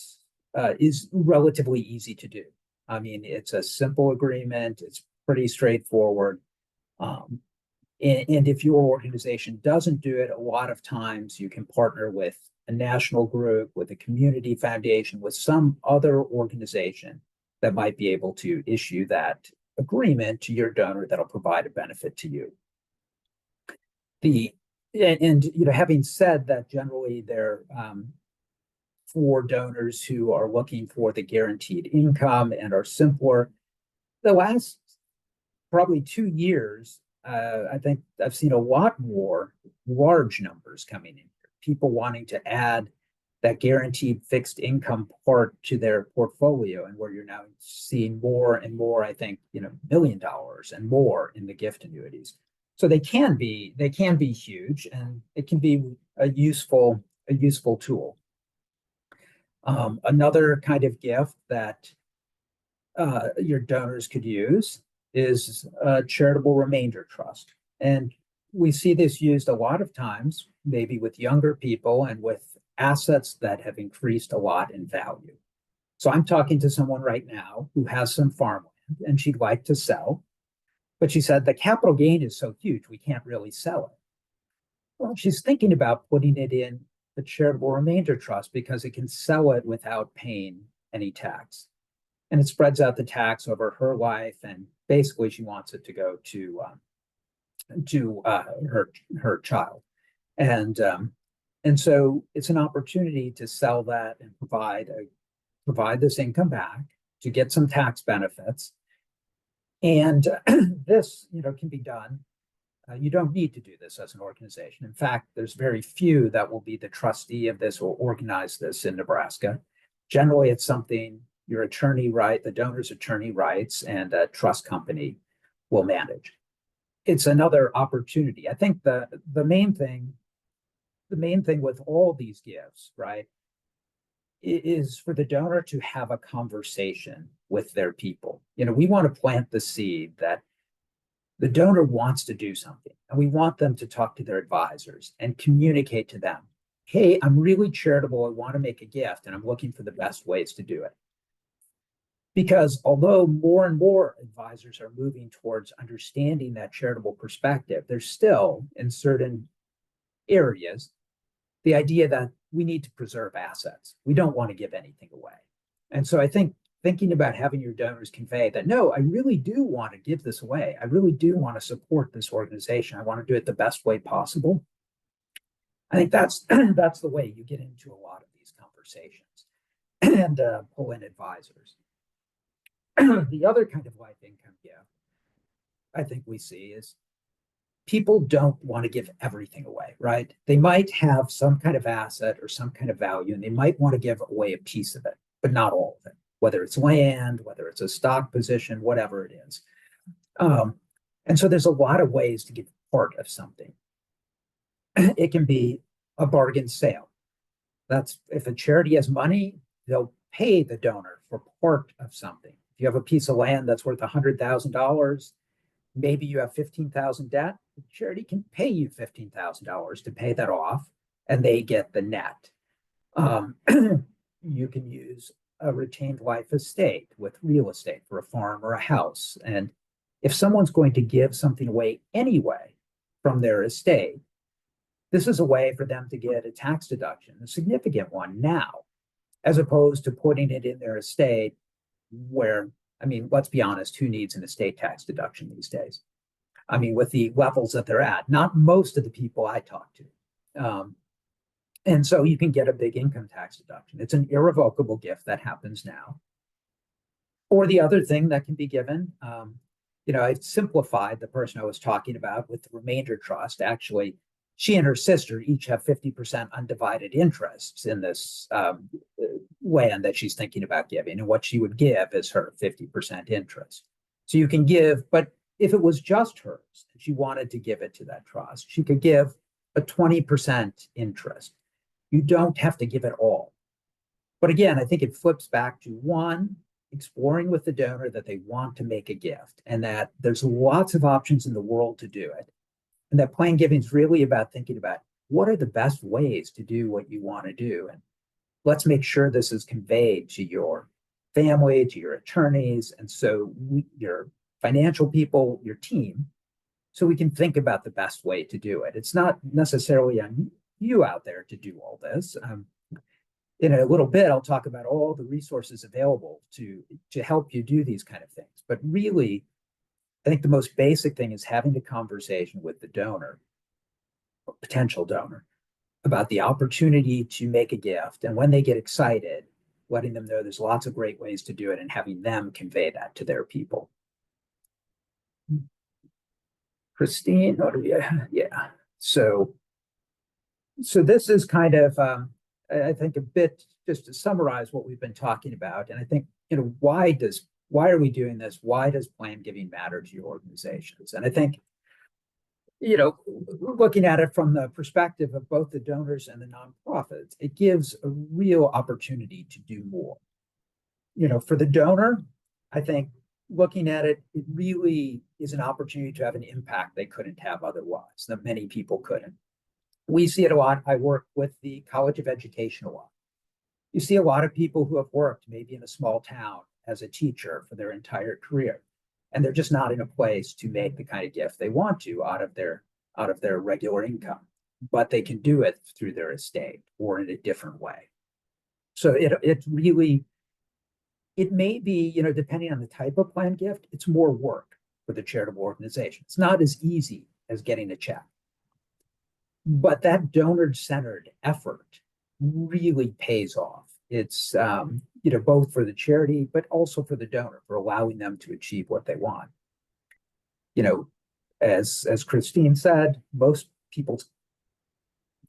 is relatively easy to do. I mean, it's a simple agreement. It's pretty straightforward. And if your organization doesn't do it, a lot of times you can partner with a national group, with a community foundation, with some other organization that might be able to issue that agreement to your donor that'll provide a benefit to you. Having said that, generally they're for donors who are looking for the guaranteed income and are simpler. The last probably 2 years, I think I've seen a lot more large numbers coming in here. People wanting to add that guaranteed fixed income part to their portfolio, and where you're now seeing more and more, I think, $1 million and more in the gift annuities. So they can be huge, and it can be a useful tool. Another kind of gift that your donors could use is a charitable remainder trust. And we see this used a lot of times, maybe with younger people and with assets that have increased a lot in value. So I'm talking to someone right now who has some farmland and she'd like to sell, but she said the capital gain is so huge, we can't really sell it. Well, she's thinking about putting it in the charitable remainder trust because it can sell it without paying any tax. And it spreads out the tax over her life, and basically she wants it to go to her child. And so it's an opportunity to sell that and provide this income back to get some tax benefits. And this, can be done You don't need to do this as an organization. In fact, there's very few that will be the trustee of this or organize this in Nebraska. Generally, it's something your attorney the donor's attorney writes, and a trust company will manage. It's another opportunity. I think the main thing with all these gifts, right, is for the donor to have a conversation with their people. We want to plant the seed that the donor wants to do something, and we want them to talk to their advisors and communicate to them, hey, I'm really charitable. I want to make a gift, and I'm looking for the best ways to do it. Because although more and more advisors are moving towards understanding that charitable perspective, there's still, in certain areas, the idea that we need to preserve assets. We don't want to give anything away. And so I think thinking about having your donors convey that, no, I really do want to give this away. I really do want to support this organization. I want to do it the best way possible. I think that's the way you get into a lot of these conversations and pull in advisors. The other kind of life income gift I think we see is people don't want to give everything away, right? They might have some kind of asset or some kind of value, and they might want to give away a piece of it, but not all of it, whether it's land, whether it's a stock position, whatever it is. And so there's a lot of ways to give part of something. It can be a bargain sale. That's if a charity has money, they'll pay the donor for part of something. If you have a piece of land that's worth $100,000, maybe you have $15,000 debt, the charity can pay you $15,000 to pay that off, and they get the net. You can use a retained life estate with real estate for a farm or a house. And if someone's going to give something away anyway from their estate, this is a way for them to get a tax deduction, a significant one now, as opposed to putting it in their estate where, I mean, let's be honest, who needs an estate tax deduction these days? I mean, with the levels that they're at, not most of the people I talk to. And so you can get a big income tax deduction. It's an irrevocable gift that happens now. Or the other thing that can be given, I've simplified the person I was talking about with the remainder trust. Actually, she and her sister each have 50% undivided interests in this land that she's thinking about giving. And what she would give is her 50% interest. So you can give, but if it was just hers, and she wanted to give it to that trust, she could give a 20% interest. You don't have to give it all. But again, I think it flips back to one, exploring with the donor that they want to make a gift, and that there's lots of options in the world to do it. And that plan giving is really about thinking about what are the best ways to do what you want to do. And let's make sure this is conveyed to your family, to your attorneys, and so your financial people, your team, so we can think about the best way to do it. It's not necessarily on you out there to do all this. In a little bit, I'll talk about all the resources available to help you do these kind of things. But really, I think the most basic thing is having a conversation with the donor, or potential donor, about the opportunity to make a gift. And when they get excited, letting them know there's lots of great ways to do it and having them convey that to their people. Kristine, yeah. So this is kind of, I think, a bit just to summarize what we've been talking about. And I think, why are we doing this? Why does plan giving matter to your organizations? And I think, looking at it from the perspective of both the donors and the nonprofits, it gives a real opportunity to do more. For the donor, I think looking at it, it really is an opportunity to have an impact they couldn't have otherwise, that many people couldn't. We see it a lot. I work with the College of Education a lot. You see a lot of people who have worked maybe in a small town as a teacher for their entire career, and they're just not in a place to make the kind of gift they want to out of their regular income, but they can do it through their estate or in a different way. So it may be, depending on the type of plan gift, it's more work for the charitable organization. It's not as easy as getting a check. But that donor-centered effort really pays off. It's, both for the charity, but also for the donor, for allowing them to achieve what they want. As Kristine said, most people's,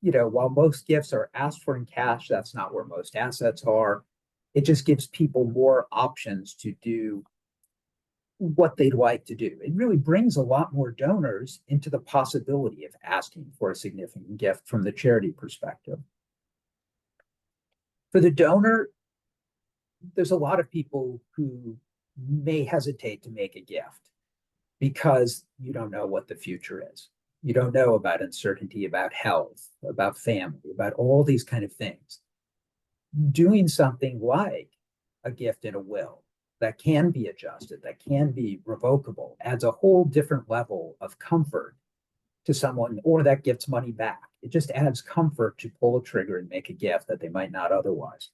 while most gifts are asked for in cash, that's not where most assets are. It just gives people more options to do what they'd like to do. It really brings a lot more donors into the possibility of asking for a significant gift from the charity perspective. For the donor, there's a lot of people who may hesitate to make a gift because you don't know what the future is. You don't know about uncertainty, about health, about family, about all these kind of things. Doing something like a gift in a will that can be adjusted, that can be revocable, adds a whole different level of comfort to someone, or that gets money back. It just adds comfort to pull a trigger and make a gift that they might not otherwise.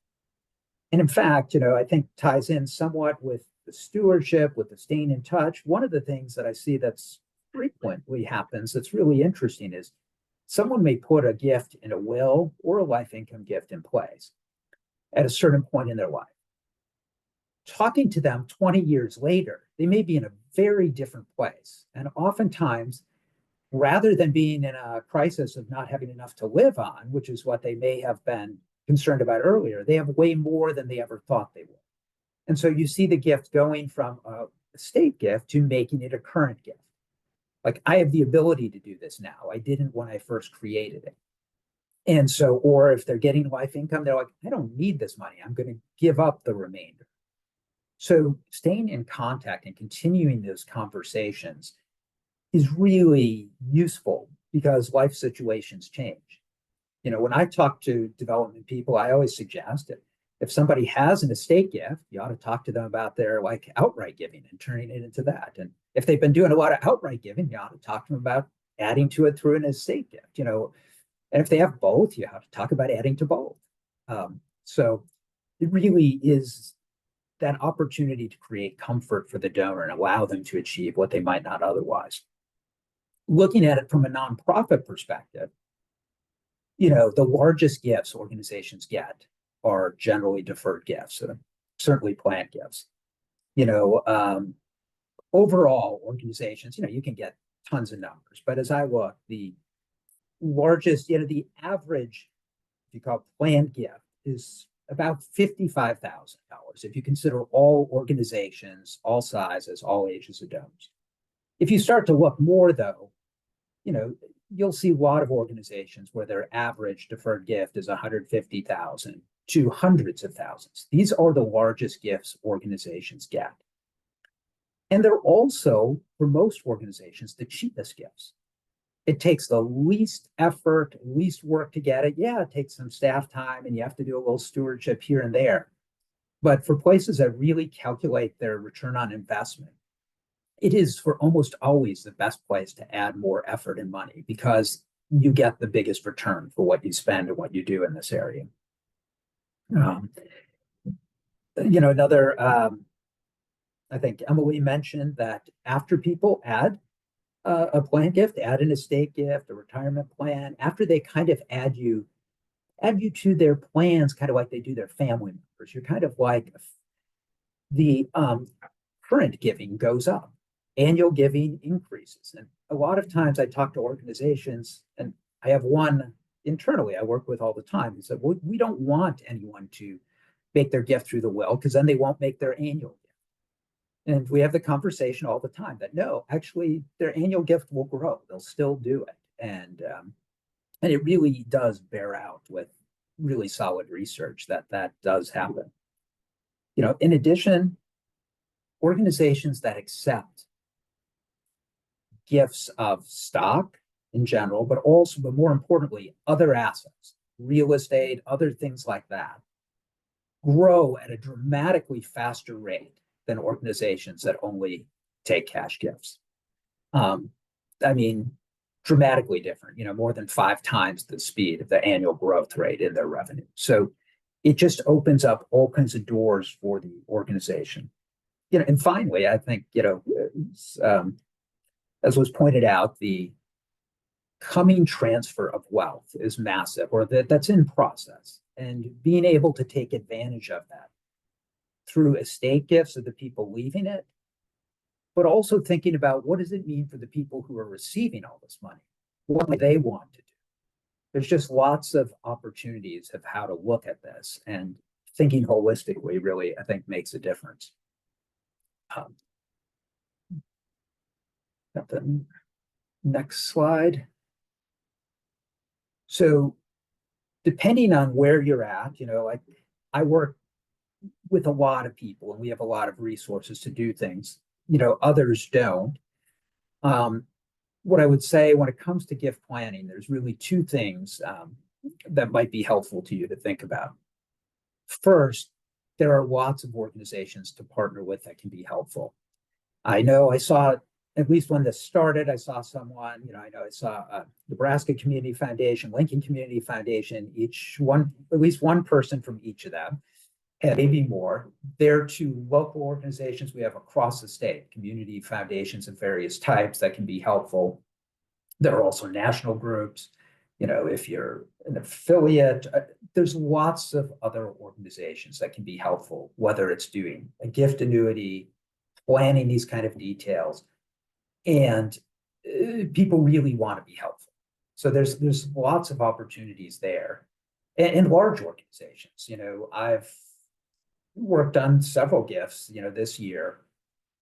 And in fact, I think ties in somewhat with the stewardship, with the staying in touch. One of the things that I see that's frequently happens that's really interesting is someone may put a gift in a will or a life income gift in place at a certain point in their life. Talking to them 20 years later, they may be in a very different place. And oftentimes, rather than being in a crisis of not having enough to live on, which is what they may have been concerned about earlier, they have way more than they ever thought they would. And so you see the gift going from a estate gift to making it a current gift. Like, I have the ability to do this now. I didn't when I first created it. And so, or if they're getting life income, they're like, I don't need this money. I'm going to give up the remainder. So staying in contact and continuing those conversations is really useful because life situations change. When I talk to development people, I always suggest it. If somebody has an estate gift, you ought to talk to them about their outright giving and turning it into that. And if they've been doing a lot of outright giving, you ought to talk to them about adding to it through an estate gift. And if they have both, you have to talk about adding to both. So it really is that opportunity to create comfort for the donor and allow them to achieve what they might not otherwise. Looking at it from a nonprofit perspective, the largest gifts organizations get are generally deferred gifts, certainly planned gifts. Overall organizations, you can get tons of numbers, but as I look, the largest, the average, if you call it planned gift, is about $55,000 if you consider all organizations, all sizes, all ages of donors. If you start to look more, though, you'll see a lot of organizations where their average deferred gift is $150,000 to hundreds of thousands. These are the largest gifts organizations get. And they're also, for most organizations, the cheapest gifts. It takes the least effort, least work to get it. Yeah, it takes some staff time and you have to do a little stewardship here and there. But for places that really calculate their return on investment, it is for almost always the best place to add more effort and money because you get the biggest return for what you spend and what you do in this area. I think Emily mentioned that after people add a plan gift, add an estate gift, a retirement plan, after they kind of add you to their plans, kind of like they do their family members, you're kind of like the current giving goes up, annual giving increases. And a lot of times I talk to organizations, and I have one internally I work with all the time, who said, well, we don't want anyone to make their gift through the will because then they won't make their annual gift. And we have the conversation all the time that no, actually their annual gift will grow. They'll still do it. And it really does bear out with really solid research that does happen. In addition, organizations that accept gifts of stock in general, but more importantly, other assets, real estate, other things like that, grow at a dramatically faster rate than organizations that only take cash gifts. Dramatically different, more than 5 times the speed of the annual growth rate in their revenue. So it just opens up all kinds of doors for the organization. And finally, I think, as was pointed out, the coming transfer of wealth is massive, or that's in process. And being able to take advantage of that through estate gifts of the people leaving it, but also thinking about what does it mean for the people who are receiving all this money? What do they want to do? There's just lots of opportunities of how to look at this, and thinking holistically really, I think, makes a difference. Got the next slide. So depending on where you're at, like I work with a lot of people and we have a lot of resources to do things, others don't. What I would say when it comes to gift planning, there's really two things that might be helpful to you to think about. First, there are lots of organizations to partner with that can be helpful. I know I saw, at least when this started, I saw someone, I saw Nebraska Community Foundation, Lincoln Community Foundation, at least one person from each of them, and maybe more. There are two local organizations we have across the state, community foundations of various types that can be helpful. There are also national groups. If you're an affiliate, there's lots of other organizations that can be helpful, whether it's doing a gift annuity, planning these kind of details, and people really want to be helpful. So there's lots of opportunities there, and large organizations. I've worked on several gifts, this year,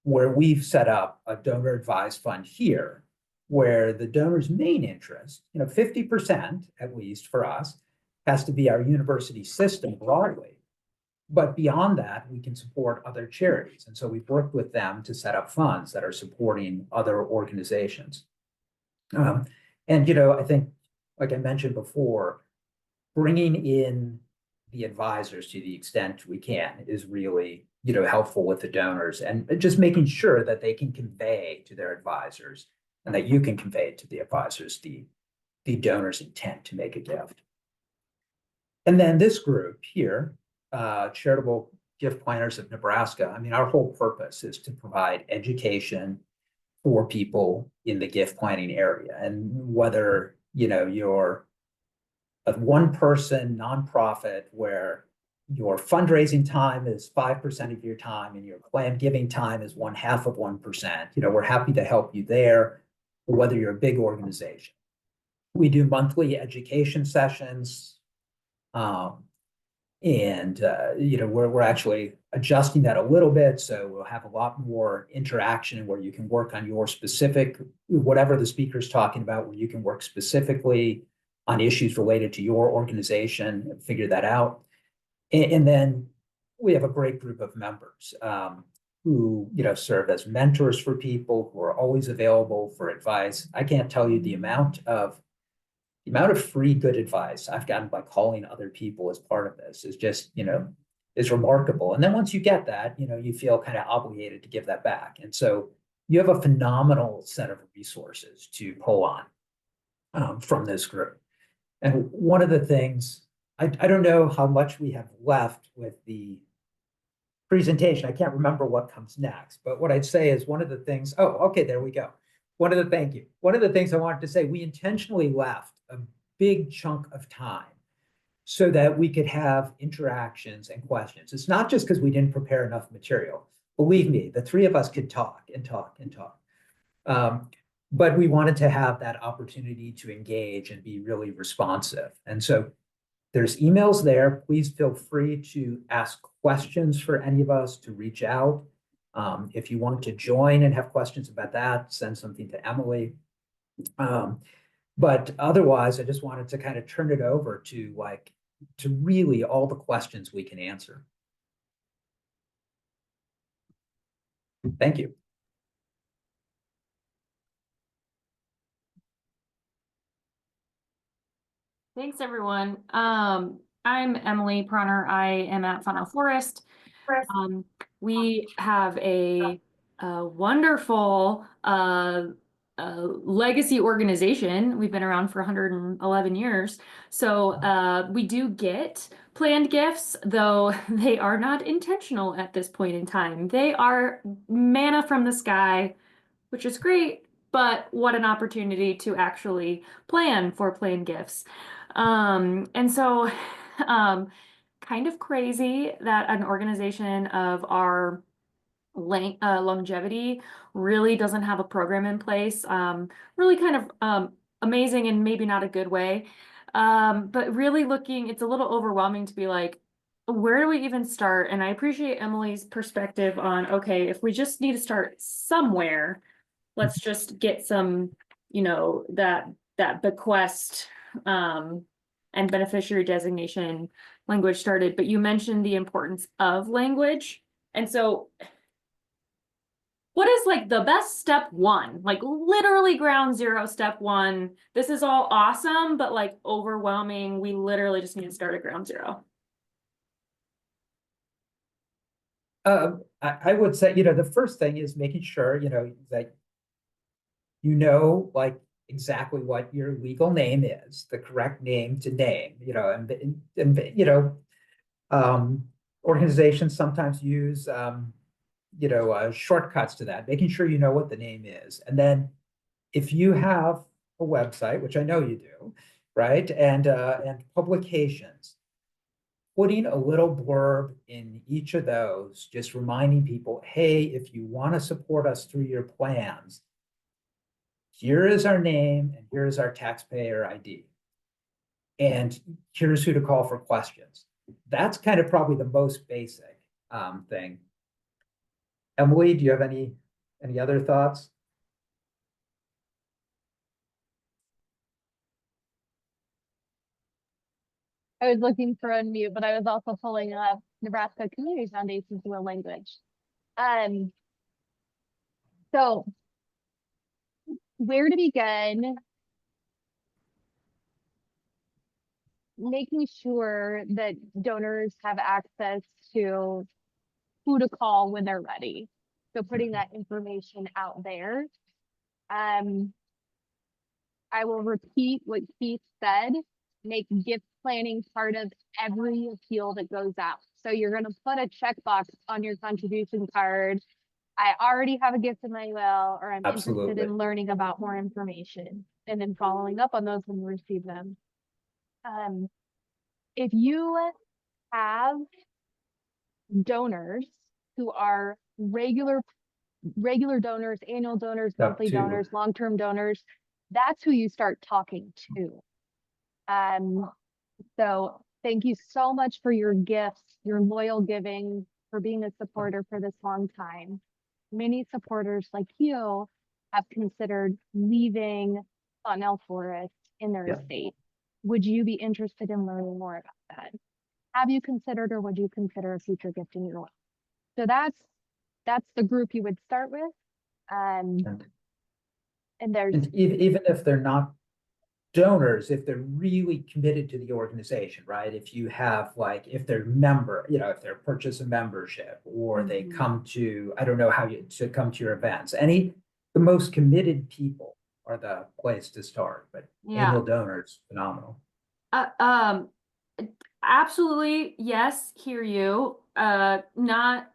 where we've set up a donor advised fund here, where the donor's main interest, 50% at least for us, has to be our university system broadly. But beyond that, we can support other charities. And so we've worked with them to set up funds that are supporting other organizations. And, I think, like I mentioned before, bringing in the advisors to the extent we can is really, helpful with the donors, and just making sure that they can convey to their advisors, and that you can convey to the advisors the donor's intent to make a gift. And then this group here, Charitable Gift Planners of Nebraska, our whole purpose is to provide education for people in the gift planning area. And whether, you're a one-person nonprofit where your fundraising time is 5% of your time and your plan giving time is 0.5%, we're happy to help you there, or whether you're a big organization. We do monthly education sessions. We're actually adjusting that a little bit, so we'll have a lot more interaction where you can work on your specific, whatever the speaker's talking about, where you can work specifically on issues related to your organization and figure that out. And then we have a great group of members who serve as mentors for people, who are always available for advice. I can't tell you the amount of free good advice I've gotten by calling other people as part of this is just, is remarkable. And then once you get that, you feel kind of obligated to give that back. And so you have a phenomenal set of resources to pull on from this group. And one of the things, I don't know how much we have left with the presentation. I can't remember what comes next, but what I'd say is one of the things, oh, okay, there we go. Thank you. One of the things I wanted to say, we intentionally left a big chunk of time so that we could have interactions and questions. It's not just because we didn't prepare enough material. Believe me, the three of us could talk and talk and talk. But we wanted to have that opportunity to engage and be really responsive. And so there's emails there. Please feel free to ask questions for any of us, to reach out. If you want to join and have questions about that, send something to Emily. But otherwise, I just wanted to kind of turn it over to really all the questions we can answer. Thank you. Thanks, everyone. I'm Emily Proner. I am at Funnel Forest. We have a wonderful legacy organization. We've been around for 111 years. So we do get planned gifts, though they are not intentional at this point in time. They are manna from the sky, which is great, but what an opportunity to actually plan for planned gifts. And so kind of crazy that an organization of our longevity, really doesn't have a program in place. Really kind of amazing and maybe not a good way. But really looking, it's a little overwhelming to be like, where do we even start? And I appreciate Emily's perspective on, okay, if we just need to start somewhere, let's just get some, that bequest and beneficiary designation language started. But you mentioned the importance of language. And so what is like the best step one? Like literally ground zero, step one. This is all awesome, but like overwhelming. We literally just need to start at ground zero. I would say, the first thing is making sure, that like exactly what your legal name is, the correct name to name, organizations sometimes use, shortcuts to that, making sure you know what the name is. And then if you have a website, which I know you do, right, and publications, putting a little blurb in each of those, just reminding people, hey, if you want to support us through your plans, here is our name and here is our taxpayer ID. And here's who to call for questions. That's kind of probably the most basic thing. Emily, do you have any other thoughts? I was looking for unmute, but I was also pulling up Nebraska Community Foundation's will language. So where to begin? Making sure that donors have access to who to call when they're ready. So putting that information out there. I will repeat what Keith said. Make gift planning part of every appeal that goes out. So you're going to put a checkbox on your contribution card. I already have a gift in my will, or I'm Absolutely. interested in learning about more information, and then following up on those when you receive them. If you have donors who are regular donors, annual donors, monthly donors, long-term donors, that's who you start talking to. So thank you so much for your gifts, your loyal giving, for being a supporter for this long time. Many supporters like you have considered leaving Continental Forest in their estate. Would you be interested in learning more about that? Have you considered, or would you consider a future gift in your will? So that's the group you would start with. And even if they're not donors, if they're really committed to the organization, right? If you have if they're if they're purchase a membership, or they come to, I don't know how to come to your events. The most committed people are the place to start, but annual donors, phenomenal. Absolutely, yes, hear you. Not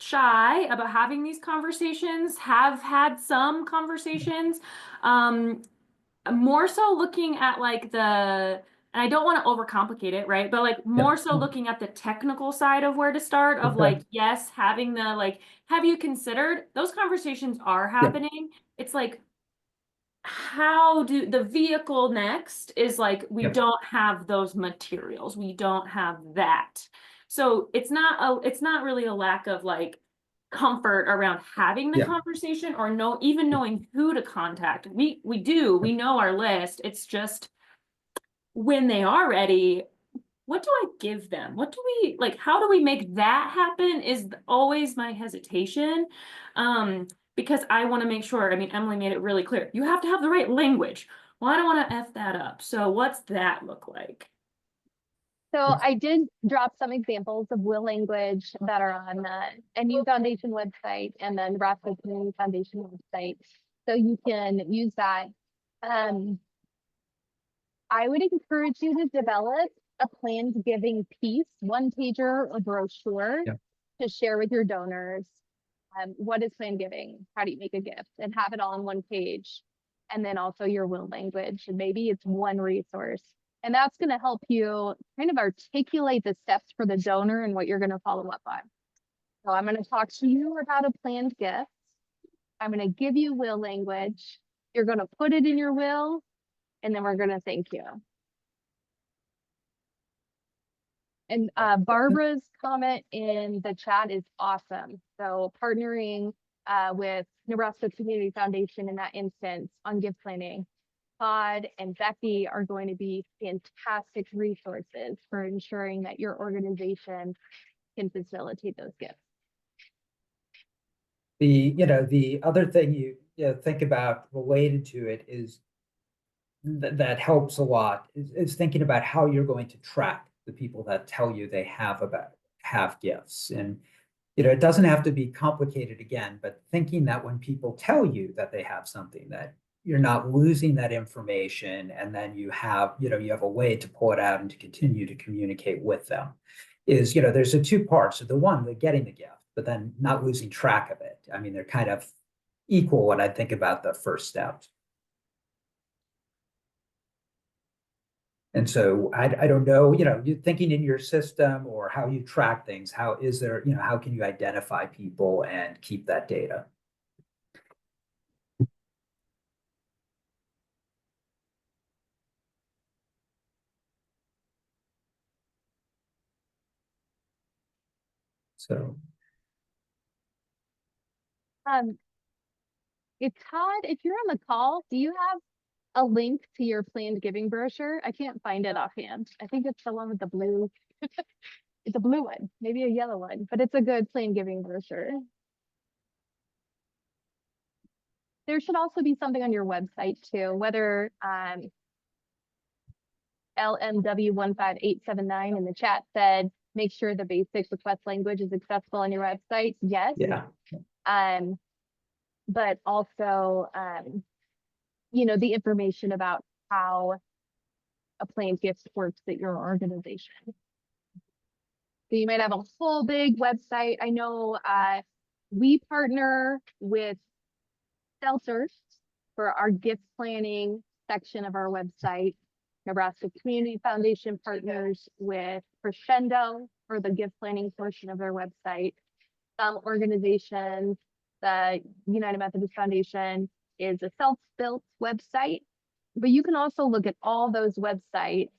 shy about having these conversations, have had some conversations. More so looking at and I don't want to overcomplicate it, right? But more so looking at the technical side of where to start, of yes, having the have you considered? Those conversations are happening. It's how do the vehicle next is we don't have those materials. We don't have that. So it's not really a lack of comfort around having the conversation, or even knowing who to contact. We know our list. It's just when they are ready, what do I give them? What do we how do we make that happen is always my hesitation. Because I want to make sure, I mean, Emily made it really clear. You have to have the right language. Well, I don't want to F that up. So what's that look like? So I did drop some examples of will language that are on the NU Foundation website and the Nebraska Community Foundation website. So you can use that. I would encourage you to develop a planned giving piece, one pager or brochure to share with your donors. What is planned giving? How do you make a gift? And have it all on one page. And then also your will language. And maybe it's one resource. And that's going to help you kind of articulate the steps for the donor and what you're going to follow up on. So I'm going to talk to you about a planned gift. I'm going to give you will language. You're going to put it in your will, and then we're going to thank you. And Barbara's comment in the chat is awesome. So partnering with Nebraska Community Foundation in that instance on gift planning, Todd and Becky are going to be fantastic resources for ensuring that your organization can facilitate those gifts. The other thing you think about related to it is that helps a lot is thinking about how you're going to track the people that tell you they have gifts. And it doesn't have to be complicated again, but thinking that when people tell you that they have something, that you're not losing that information, and then you have a way to pull it out and to continue to communicate with them. Is there's the two parts. So the getting the gift, but then not losing track of it. I mean, they're kind of equal when I think about the first steps. And so I don't know, you're thinking in your system or how you track things, how can you identify people and keep that data? So If you're on the call, do you have a link to your planned giving brochure? I can't find it offhand. I think it's the one with the blue. It's a blue one, maybe a yellow one, but it's a good planned giving brochure. There should also be something on your website too, whether LMW15879 in the chat said, make sure the basic request language is accessible on your website. Yes. yeah. But also, the information about how a planned gift works at your organization. So you might have a whole big website. I know we partner with Seltzers for our gift planning section of our website. Nebraska Community Foundation partners with Crescendo for the gift planning portion of their website. Some organizations, the United Methodist Foundation is a self-built website, but you can also look at all those websites,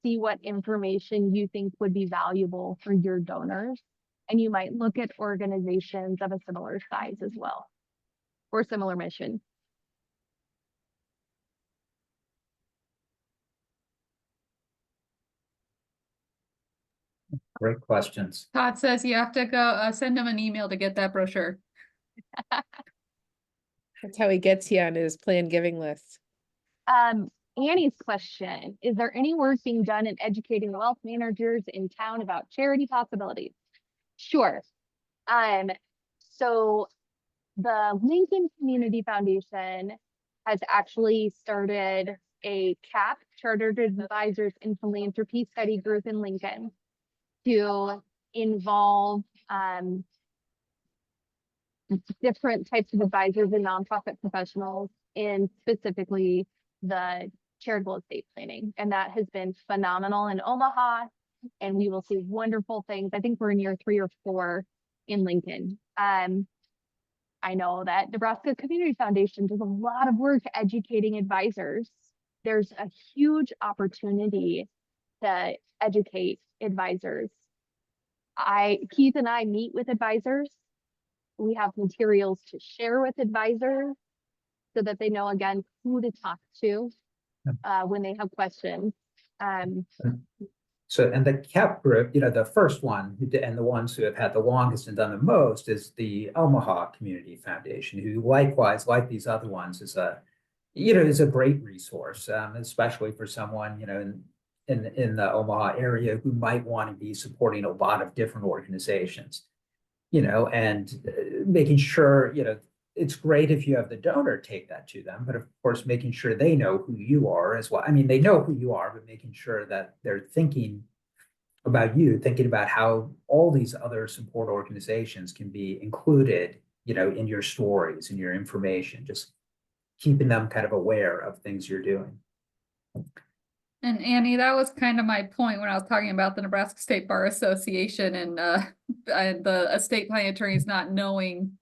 see what information you think would be valuable for your donors. And you might look at organizations of a similar size as well, or similar mission. Great questions. Todd says you have to go send him an email to get that brochure. That's how he gets you on his planned giving list. Annie's question, is there any work being done in educating wealth managers in town about charity possibilities? Sure. So the Lincoln Community Foundation has actually started a CAP, Chartered Advisors in Philanthropy study group in Lincoln to involve different types of advisors and nonprofit professionals in specifically the charitable estate planning. And that has been phenomenal in Omaha, and we will see wonderful things. I think we're in year 3 or 4 in Lincoln. I know that Nebraska Community Foundation does a lot of work educating advisors. There's a huge opportunity to educate advisors. Keith and I meet with advisors. We have materials to share with advisors so that they know, again, who to talk to when they have questions. So, and the CAP group, the first one, and the ones who have had the longest and done the most, is the Omaha Community Foundation, who likewise, like these other ones, is a great resource, especially for someone, in the Omaha area who might want to be supporting a lot of different organizations, and making sure, it's great if you have the donor take that to them, but of course, making sure they know who you are as well. I mean, they know who you are, but making sure that they're thinking about you, thinking about how all these other support organizations can be included, in your stories and your information, just keeping them kind of aware of things you're doing. And Annie, that was kind of my point when I was talking about the Nebraska State Bar Association and the estate planning attorneys not knowing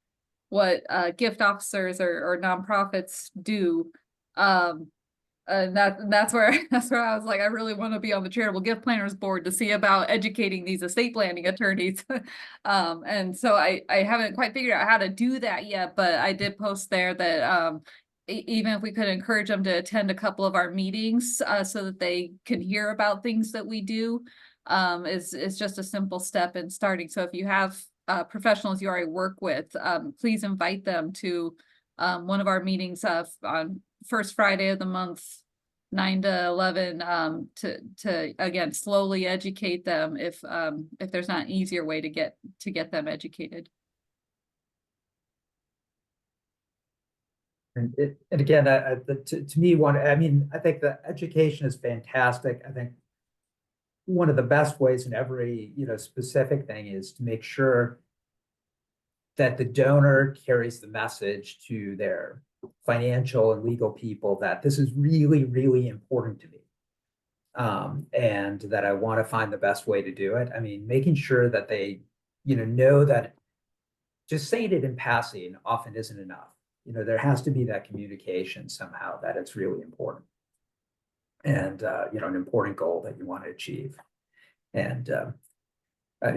what gift officers or nonprofits do. And that's where that's where I was like, I really want to be on the Charitable Gift Planners Board to see about educating these estate planning attorneys. And so I haven't quite figured out how to do that yet, but I did post there that even if we could encourage them to attend a couple of our meetings so that they can hear about things that we do, is just a simple step in starting. So if you have professionals you already work with, please invite them to one of our meetings on first Friday of the month, 9 to 11, to again slowly educate them if there's not an easier way to get them educated. And again, to me, I think the education is fantastic. I think one of the best ways in every, specific thing is to make sure that the donor carries the message to their financial and legal people that this is really, really important to me. And that I want to find the best way to do it. I mean, making sure that they, know that just saying it in passing often isn't enough. There has to be that communication somehow that it's really important. And, an important goal that you want to achieve. And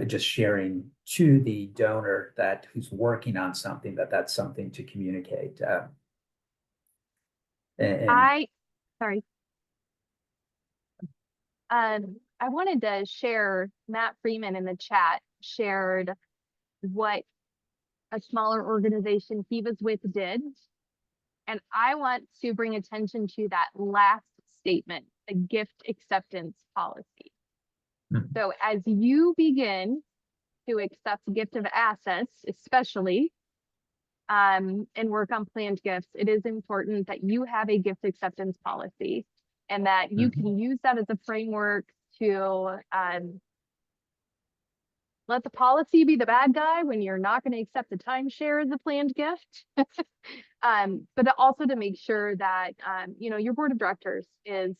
just sharing to the donor that who's working on something that's something to communicate. Sorry. I wanted to share, Matt Freeman in the chat shared what a smaller organization he was with did. And I want to bring attention to that last statement, a gift acceptance policy. Mhm. So as you begin to accept gift of assets, especially, and work on planned gifts, it is important that you have a gift acceptance policy and that you can use that as a framework to let the policy be the bad guy when you're not going to accept the timeshare as a planned gift. But also to make sure that, your board of directors is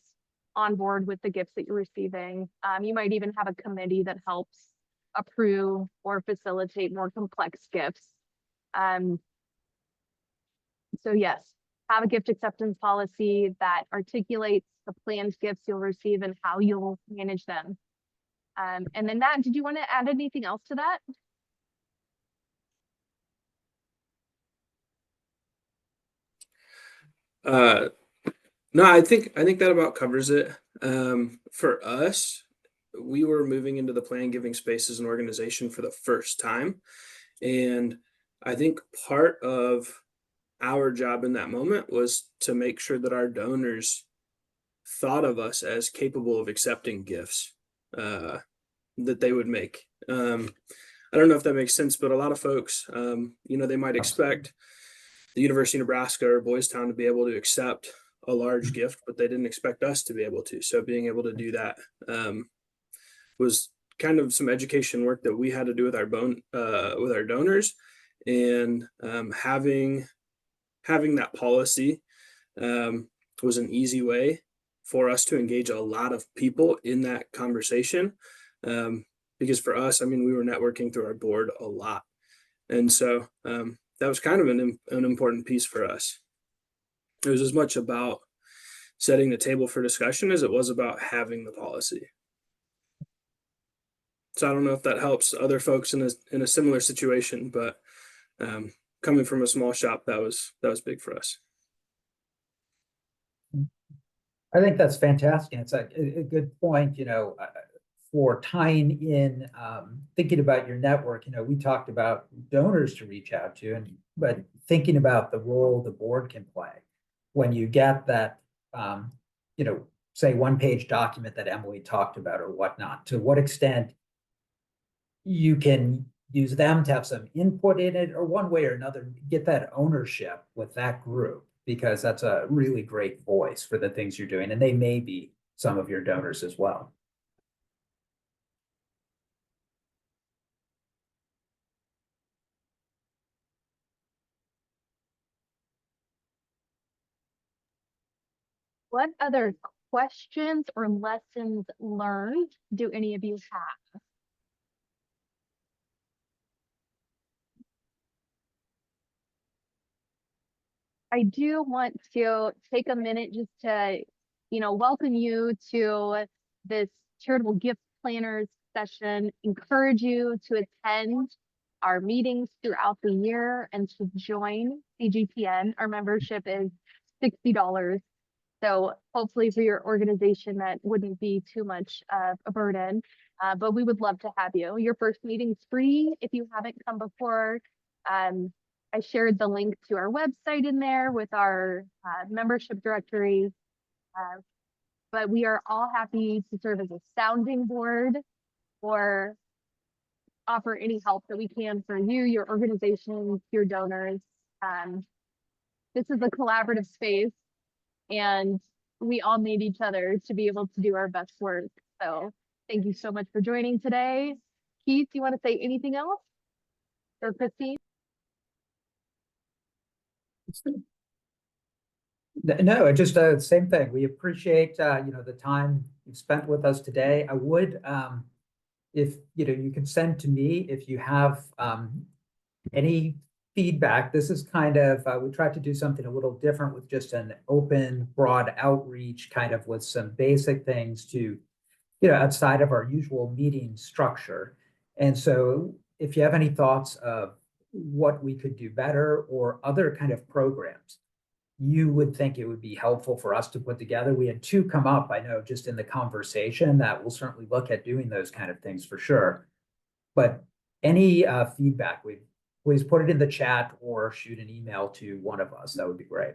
on board with the gifts that you're receiving. You might even have a committee that helps approve or facilitate more complex gifts. So yes, have a gift acceptance policy that articulates the planned gifts you'll receive and how you'll manage them. And then Matt, did you want to add anything else to that? No, I think that about covers it. For us, we were moving into the plan giving space as an organization for the first time. And I think part of our job in that moment was to make sure that our donors thought of us as capable of accepting gifts that they would make. I don't know if that makes sense, but a lot of folks, they might expect the University of Nebraska or Boys Town to be able to accept a large gift, but they didn't expect us to be able to. So being able to do that was kind of some education work that we had to do with our donors, and having that policy was an easy way for us to engage a lot of people in that conversation. Because for us, we were networking through our board a lot. And so that was kind of an important piece for us. It was as much about setting the table for discussion as it was about having the policy. So I don't know if that helps other folks in a similar situation, but coming from a small shop, that was big for us. I think that's fantastic. It's a good point, for tying in, thinking about your network. We talked about donors to reach out to, but thinking about the role the board can play when you get that, say 1-page document that Emily talked about or whatnot, to what extent you can use them to have some input in it, or one way or another, get that ownership with that group, because that's a really great voice for the things you're doing. And they may be some of your donors as well. What other questions or lessons learned do any of you have? I do want to take a minute just to, welcome you to this charitable gift planners session, encourage you to attend our meetings throughout the year and to join CGPN. Our membership is $60. So hopefully for your organization, that wouldn't be too much of a burden, but we would love to have you. Your first meeting's free if you haven't come before. I shared the link to our website in there with our membership directory, but we are all happy to serve as a sounding board or offer any help that we can for you, your organizations, your donors. This is a collaborative space, and we all need each other to be able to do our best work. So thank you so much for joining today. Keith, you want to say anything else? Or Kristine? No, it just same thing. We appreciate the time you've spent with us today. I would if you can send to me if you have any feedback. This is kind of we tried to do something a little different with just an open, broad outreach, kind of with some basic things to outside of our usual meeting structure. And so if you have any thoughts of what we could do better or other kind of programs you would think it would be helpful for us to put together. We had two come up, I know, just in the conversation that we'll certainly look at doing those kind of things for sure. But any feedback, please put it in the chat or shoot an email to one of us. That would be great.